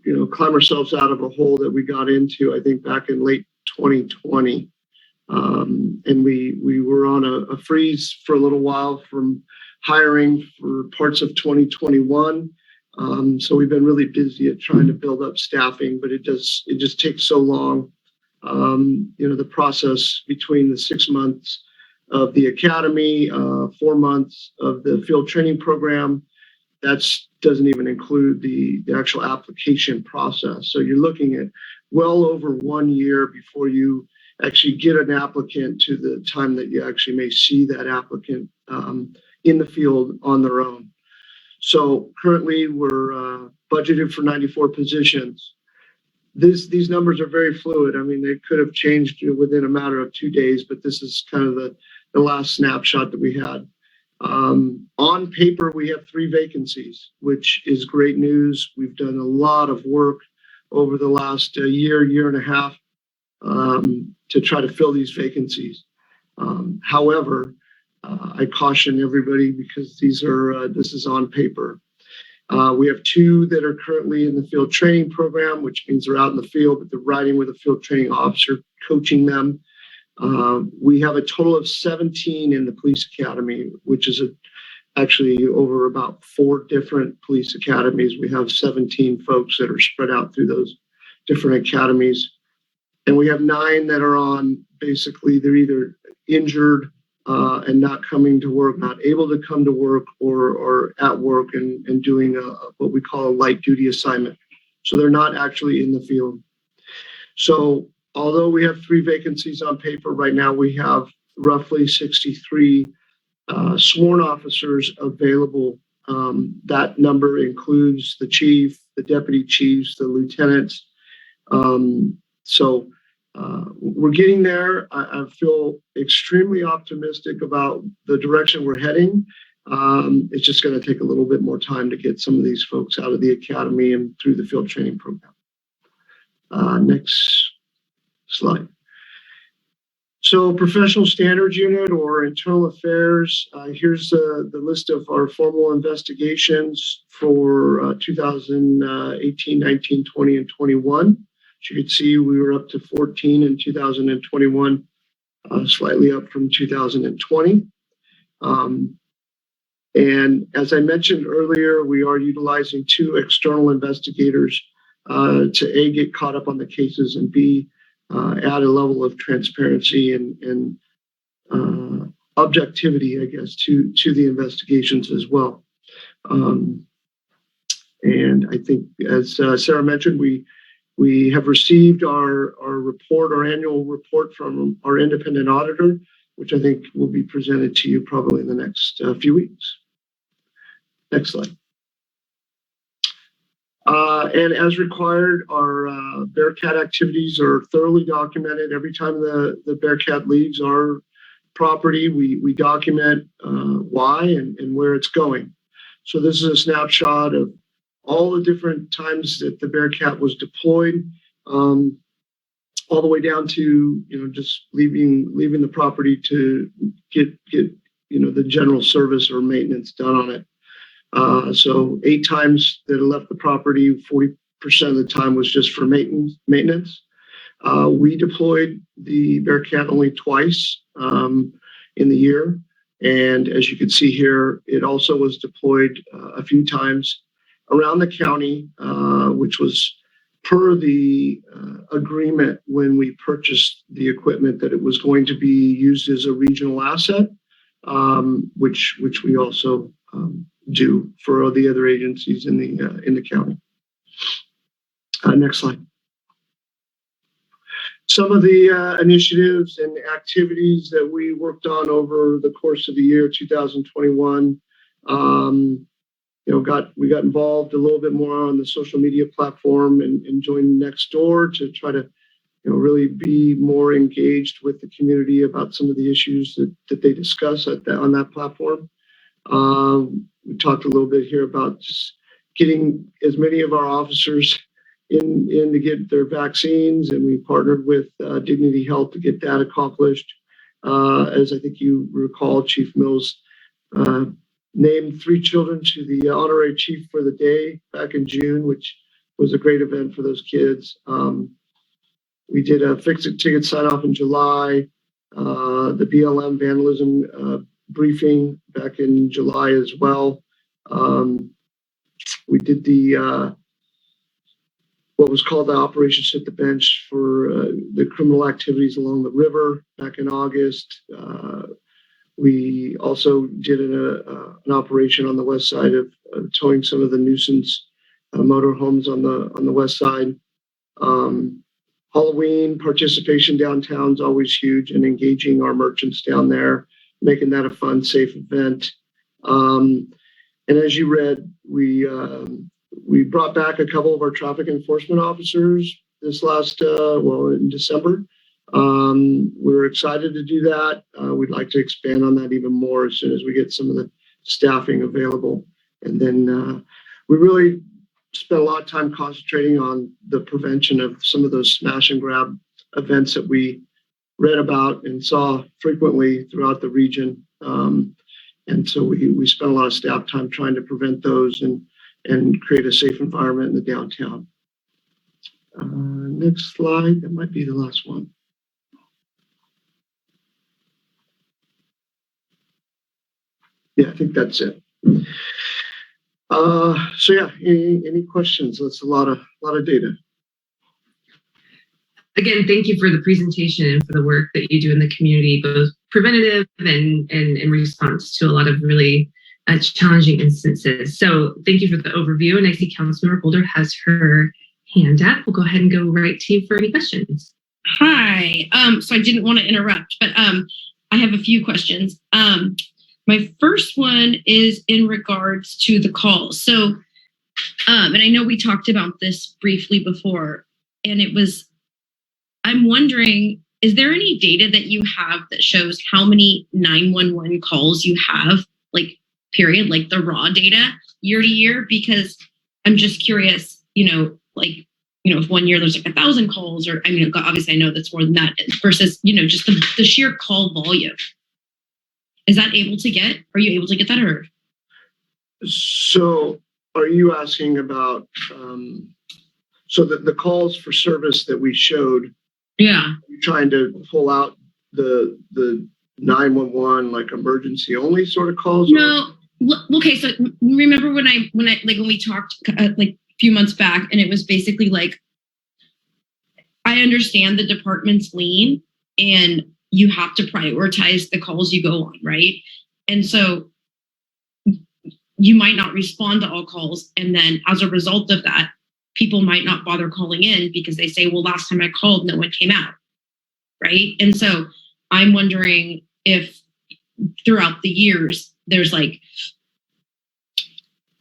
[SPEAKER 8] to, climb ourselves out of a hole that we got into, I think, back in late 2020. And we were on a freeze for a little while from hiring for parts of 2021. So we've been really busy at trying to build up staffing, but it just takes so long. The process between the 6 months of the academy, 4 months of the field training program, that doesn't even include the actual application process. So you're looking at well over 1 year before you actually get an applicant to the time that you actually may see that applicant in the field on their own. So currently we're budgeted for 94 positions. These numbers are very fluid. I mean, they could have changed within a matter of 2 days, but this is kind of the last snapshot that we had. On paper, we have 3 vacancies, which is great news. We've done a lot of work over the last year and a half to try to fill these vacancies. However, I caution everybody because this is on paper. We have 2 that are currently in the field training program, which means they're out in the field, but they're riding with a field training officer, coaching them. We have a total of 17 in the police academy, which is actually over about 4 different police academies. We have 17 folks that are spread out through those different academies. And we have 9 that are on, basically, they're either injured and not coming to work, not able to come to work, or at work and doing what we call a light duty assignment. So they're not actually in the field. So although we have 3 vacancies on paper right now, we have roughly 63 sworn officers available. That number includes the chief, the deputy chiefs, the lieutenants. So we're getting there. I feel extremely optimistic about the direction we're heading. It's just going to take a little bit more time to get some of these folks out of the academy and through the field training program. Next slide. So professional standards unit or internal affairs, here's the list of our formal investigations for 2018, 19, 20, and 21. As you can see, we were up to 14 in 2021, slightly up from 2020. And as I mentioned earlier, we are utilizing 2 external investigators to A, get caught up on the cases, and B, add a level of transparency and objectivity, I guess, to the investigations as well. And I think, as Sarah mentioned, we have received our report, our annual report from our independent auditor, which I think will be presented to you probably in the next few weeks. Next slide. And as required, our Bearcat activities are thoroughly documented. Every time the Bearcat leaves our property, we document why and where it's going. So this is a snapshot of all the different times that the Bearcat was deployed, all the way down to just leaving the property to get the general service or maintenance done on it. So 8 times that it left the property, 40% of the time was just for maintenance. We deployed the Bearcat only twice in the year. And as you can see here, it also was deployed a few times around the county, which was per the agreement when we purchased the equipment, that it was going to be used as a regional asset, which we also do for the other agencies in the county. Next slide. Some of the initiatives and activities that we worked on over the course of the year 2021. We got involved a little bit more on the social media platform and joined Nextdoor to try to really be more engaged with the community about some of the issues that they discuss on that platform. We talked a little bit here about just getting as many of our officers in to get their vaccines, and we partnered with Dignity Health to get that accomplished. As I think you recall, Chief Mills named 3 children to the honorary chief for the day back in June, which was a great event for those kids. We did a fix-it ticket sign-off in July, the BLM vandalism briefing back in July as well. We did the what was called the Operation Sit the Bench for the criminal activities along the river back in August. We also did an operation on the west side of towing some of the nuisance motorhomes on the west side. Halloween participation downtown is always huge, and engaging our merchants down there, making that a fun, safe event. And as you read, we brought back a couple of our traffic enforcement officers this last, in December. We're excited to do that. We'd like to expand on that even more as soon as we get some of the staffing available. And then we really spent a lot of time concentrating on the prevention of some of those smash and grab events that we read about and saw frequently throughout the region. And so we spent a lot of staff time trying to prevent those and create a safe environment in the downtown. Next slide, that might be the last one. Yeah, I think that's it. So yeah, any questions? That's a lot of data.
[SPEAKER 2] again, thank you for the presentation and for the work that you do in the community, both preventative and in response to a lot of really challenging instances. So thank you for the overview. And I see Councilmember Boulder has her hand up. We'll go ahead and go right to you for any questions.
[SPEAKER 3] Hi. So I didn't want to interrupt, but I have a few questions. My first one is in regards to the calls. So, and I know we talked about this briefly before, and I'm wondering, is there any data that you have that shows how many 911 calls you have, like, period, like the raw data year to year? Because I'm just curious, if 1 year there's like 1,000 calls, or, obviously I know that's more than that, versus, just the sheer call volume. Is that are you able to get that, or?
[SPEAKER 8] So are you asking about, so the calls for service that we showed?
[SPEAKER 3] Yeah.
[SPEAKER 8] You're trying to pull out the 911, like emergency only sort of calls?
[SPEAKER 3] No. Okay. So remember when we talked like a few months back, and it was basically like, I understand the department's lean and you have to prioritize the calls you go on, right? And so you might not respond to all calls. And then as a result of that, people might not bother calling in because they say, well, last time I called, no one came out, right? And so I'm wondering if throughout the years, there's like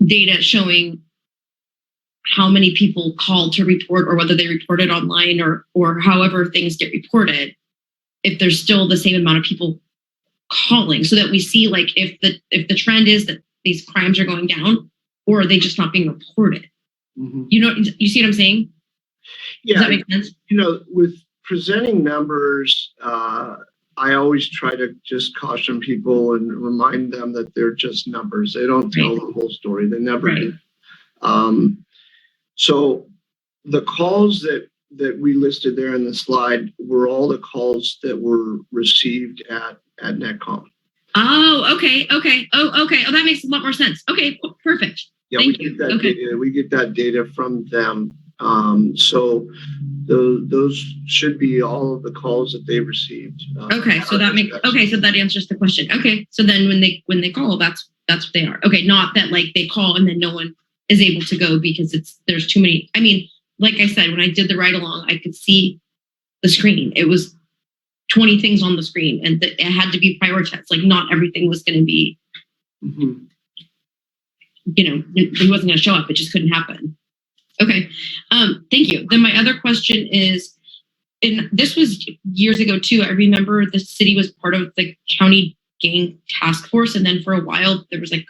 [SPEAKER 3] data showing how many people called to report, or whether they reported online, or however things get reported, if there's still the same amount of people calling, so that we see like if the trend is that these crimes are going down, or are they just not being reported?
[SPEAKER 8] Mm-hmm.
[SPEAKER 3] You see what I'm saying?
[SPEAKER 8] Yeah.
[SPEAKER 3] Does that make sense?
[SPEAKER 8] With presenting numbers, I always try to just caution people and remind them that they're just numbers. They don't tell the whole story. They never do. So the calls that we listed there in the slide were all the calls that were received at NetCom.
[SPEAKER 3] Oh, okay. Oh, okay. Oh, that makes a lot more sense. Okay, perfect.
[SPEAKER 8] Yeah,
[SPEAKER 3] Thank
[SPEAKER 8] we
[SPEAKER 3] you.
[SPEAKER 8] get that data. We get that data from them. So those should be all of the calls that they received.
[SPEAKER 3] So that answers the question. Okay, so then when they call, that's what they are. Okay, not that like they call and then no one is able to go because there's too many. I mean, like I said, when I did the ride along, I could see the screen. It was 20 things on the screen, and it had to be prioritized. Like not everything was going to be, it wasn't going to show up. It just couldn't happen. Okay. Thank you. Then my other question is, and this was years ago too. I remember the city was part of the county gang task force. And then for a while there was like,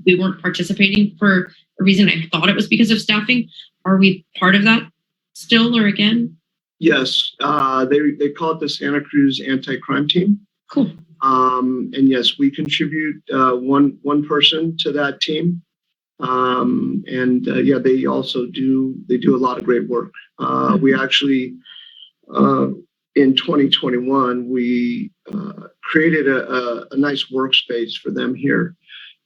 [SPEAKER 3] we weren't participating for a reason. I thought it was because of staffing. Are we part of that still, or again?
[SPEAKER 8] Yes. They call it the Santa Cruz Anti-Crime Team.
[SPEAKER 3] Cool.
[SPEAKER 8] And yes, we contribute one person to that team. They also do a lot of great work. We actually, in 2021, we created a nice workspace for them here,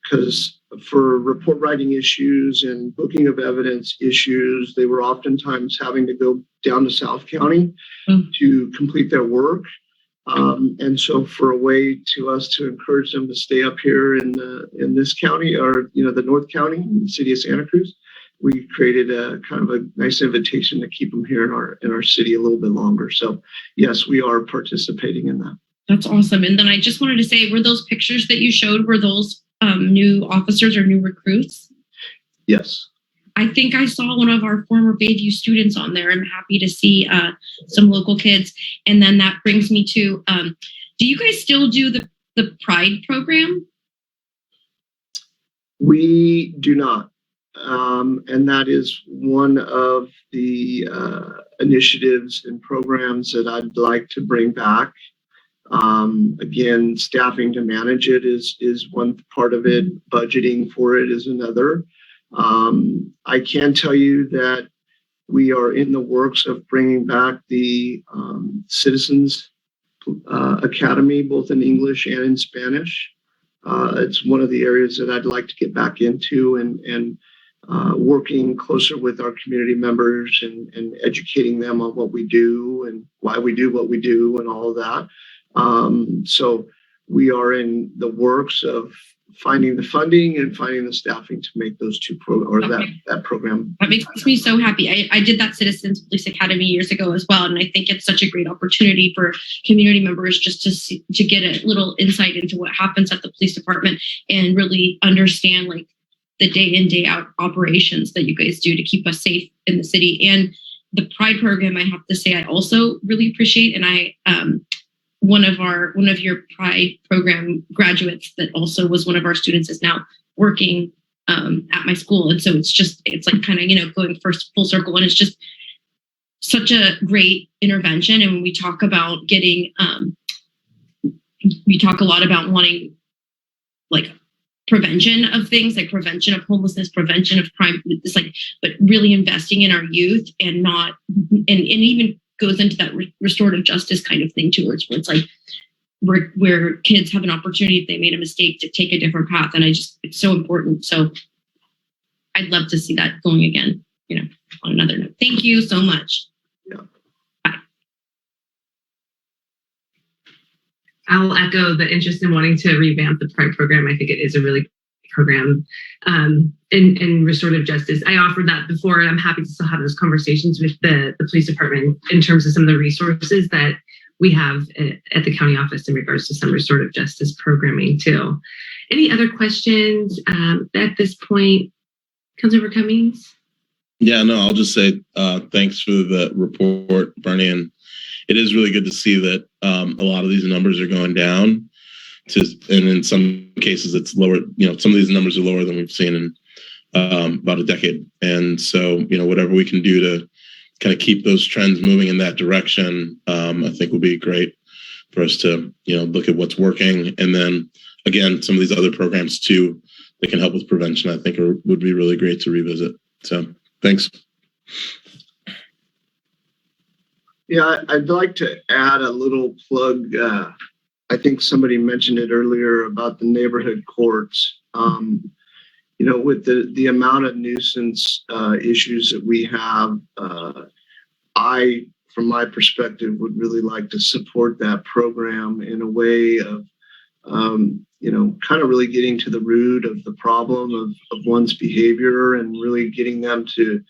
[SPEAKER 8] because for report writing issues and booking of evidence issues, they were oftentimes having to go down to South County to complete their work. And so for a way to us to encourage them to stay up here in this county, or, the North County, the City of Santa Cruz, we created a kind of a nice invitation to keep them here in our city a little bit longer. So yes, we are participating in that.
[SPEAKER 3] That's awesome. And then I just wanted to say, were those pictures that you showed, were those new officers or new recruits?
[SPEAKER 8] Yes.
[SPEAKER 3] I think I saw one of our former Bayview students on there. I'm happy to see some local kids. And then that brings me to, do you guys still do the Pride program?
[SPEAKER 8] We do not. And that is one of the initiatives and programs that I'd like to bring back. Again, staffing to manage it is one part of it. Budgeting for it is another. I can tell you that we are in the works of bringing back the Citizens Academy, both in English and in Spanish. It's one of the areas that I'd like to get back into and working closer with our community members and educating them on what we do and why we do what we do and all of that. So we are in the works of finding the funding and finding the staffing to make those two that program.
[SPEAKER 3] That makes me so happy. I did that Citizens Police Academy years ago as well, and I think it's such a great opportunity for community members just to get a little insight into what happens at the police department and really understand like the day in, day out operations that you guys do to keep us safe in the city. And the Pride program, I have to say, I also really appreciate. And I, one of your Pride program graduates that also was one of our students is now working at my school. And so it's like kind of, going first full circle. And it's just such a great intervention. And when we talk about getting, we talk a lot about wanting like prevention of things, like prevention of homelessness, prevention of crime. It's like, but really investing in our youth and not, and even goes into that restorative justice kind of thing too, where it's like where kids have an opportunity if they made a mistake to take a different path. And it's so important. So I'd love to see that going again, on another note. Thank you so much.
[SPEAKER 8] Yeah.
[SPEAKER 3] Bye.
[SPEAKER 2] I'll echo the interest in wanting to revamp the Pride program. I think it is a really good program in restorative justice. I offered that before, and I'm happy to still have those conversations with the police department in terms of some of the resources that we have at the county office in regards to some restorative justice programming too. Any other questions at this point? Councilmember Cummings?
[SPEAKER 4] Yeah, no, I'll just say thanks for the report, Bernie. And it is really good to see that a lot of these numbers are going down. And in some cases, it's lower. Some of these numbers are lower than we've seen in about a decade. And so, whatever we can do to kind of keep those trends moving in that direction, I think will be great for us to, look at what's working. And then, again, some of these other programs, too, that can help with prevention, I think would be really great to revisit. So thanks.
[SPEAKER 8] Yeah, I'd like to add a little plug. I think somebody mentioned it earlier about the neighborhood courts. With the amount of nuisance issues that we have, I, from my perspective, would really like to support that program in a way of, kind of really getting to the root of the problem of one's behavior and really getting them to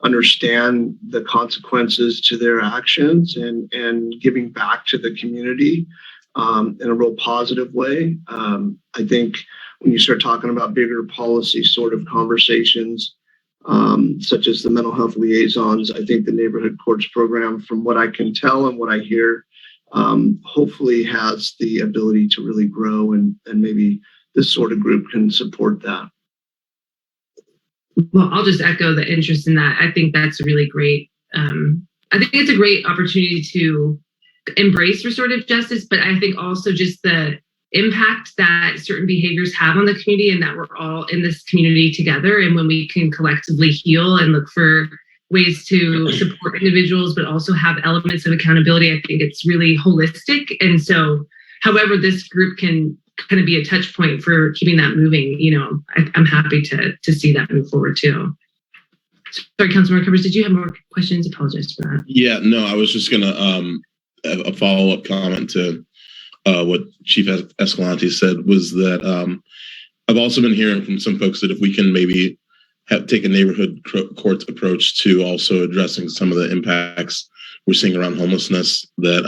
[SPEAKER 8] understand the consequences to their actions and giving back to the community in a real positive way. I think when you start talking about bigger policy sort of conversations, such as the mental health liaisons, I think the neighborhood courts program, from what I can tell and what I hear, hopefully has the ability to really grow, and maybe this sort of group can support that.
[SPEAKER 2] Well, I'll just echo the interest in that. I think that's a really great, I think it's a great opportunity to embrace restorative justice, but I think also just the impact that certain behaviors have on the community, and that we're all in this community together. And when we can collectively heal and look for ways to support individuals, but also have elements of accountability, I think it's really holistic. And so however this group can kind of be a touch point for keeping that moving, I'm happy to see that move forward too. Sorry, Councilmember Covers, did you have more questions? Apologize for that.
[SPEAKER 4] Yeah, no, I was just gonna a follow-up comment to what Chief Escalante said, was that I've also been hearing from some folks that if we can maybe take a neighborhood courts approach to also addressing some of the impacts we're seeing around homelessness, that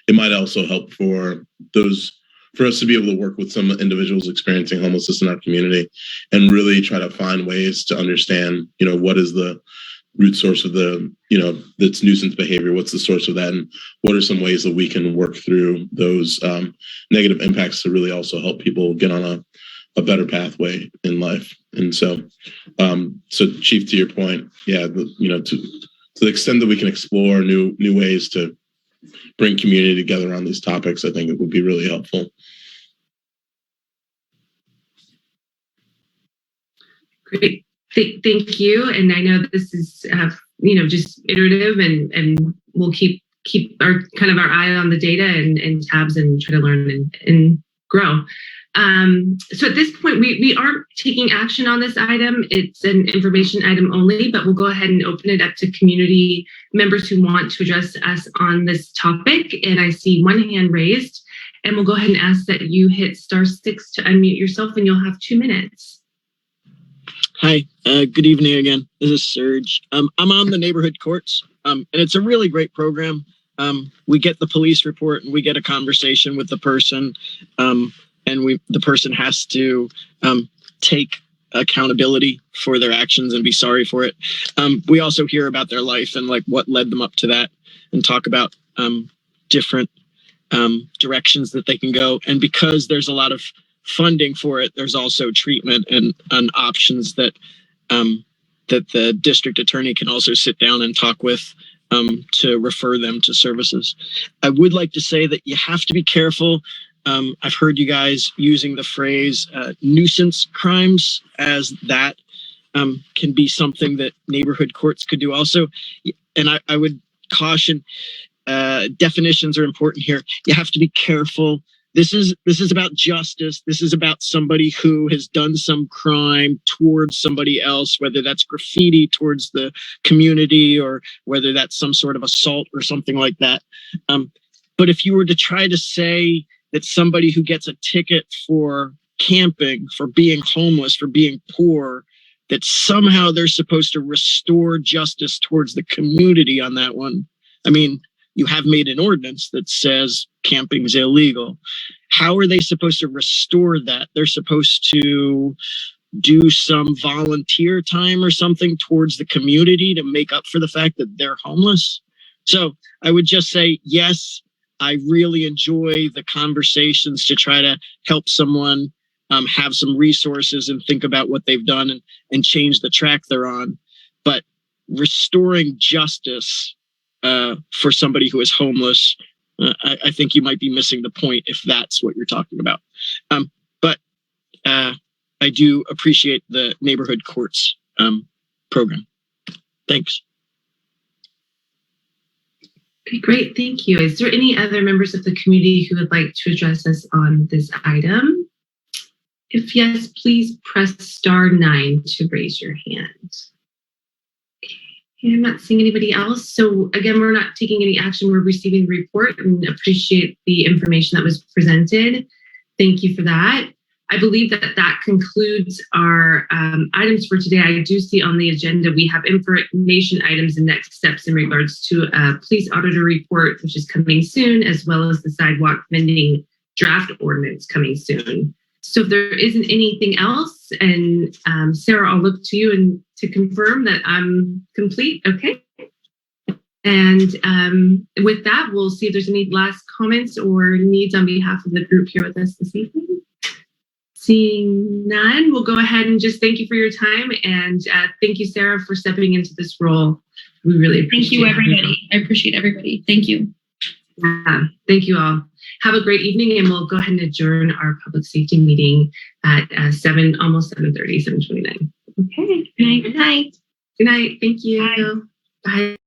[SPEAKER 4] it might also help for us to be able to work with some individuals experiencing homelessness in our community and really try to find ways to understand, what is the root source of that's nuisance behavior, what's the source of that, and what are some ways that we can work through those negative impacts to really also help people get on a better pathway in life. And so, Chief, to your point, yeah, to the extent that we can explore new ways to bring community together on these topics, I think it would be really helpful.
[SPEAKER 2] Great. Thank you. And I know this is, just iterative, and we'll keep our eye on the data and tabs and try to learn and grow. So at this point, we aren't taking action on this item. It's an information item only, but we'll go ahead and open it up to community members who want to address us on this topic. And I see one hand raised, and we'll go ahead and ask that you hit *6 to unmute yourself, and you'll have 2 minutes.
[SPEAKER 6] Hi, good evening again. This is Serge. I'm on the neighborhood courts, and it's a really great program. We get the police report and we get a conversation with the person, and the person has to take accountability for their actions and be sorry for it. We also hear about their life and like what led them up to that, and talk about different directions that they can go. And because there's a lot of funding for it, there's also treatment and options that that the district attorney can also sit down and talk with to refer them to services. I would like to say that you have to be careful. I've heard you guys using the phrase nuisance crimes, as that can be something that neighborhood courts could do also. And I would caution, definitions are important here. You have to be careful. This is about justice. This is about somebody who has done some crime towards somebody else, whether that's graffiti towards the community or whether that's some sort of assault or something like that. But if you were to try to say that somebody who gets a ticket for camping, for being homeless, for being poor, that somehow they're supposed to restore justice towards the community on that one. I mean, you have made an ordinance that says camping is illegal. How are they supposed to restore that? They're supposed to do some volunteer time or something towards the community to make up for the fact that they're homeless. So I would just say, yes, I really enjoy the conversations to try to help someone have some resources and think about what they've done and change the track they're on. But restoring justice for somebody who is homeless, I think you might be missing the point if that's what you're talking about. But I do appreciate the neighborhood courts program. Thanks.
[SPEAKER 2] Okay, great, thank you. Is there any other members of the community who would like to address us on this item? If yes, please press *9 to raise your hand. I'm not seeing anybody else. So again, we're not taking any action. We're receiving the report and appreciate the information that was presented. Thank you for that. I believe that concludes our items for today. I do see on the agenda we have information items and next steps in regards to a police auditor report, which is coming soon, as well as the sidewalk mending draft ordinance coming soon. So if there isn't anything else, and Sarah, I'll look to you and to confirm that I'm complete. Okay. And with that, we'll see if there's any last comments or needs on behalf of the group here with us this evening. Seeing none, we'll go ahead and just thank you for your time, and thank you, Sarah, for stepping into this role. We really appreciate it.
[SPEAKER 3] Thank you, everybody. I appreciate everybody. Thank you.
[SPEAKER 2] Thank you all. Have a great evening, and we'll go ahead and adjourn our public safety meeting at almost 7:30, 7:29. Okay.
[SPEAKER 1] Good night.
[SPEAKER 2] Good night. Thank you. Bye. Bye.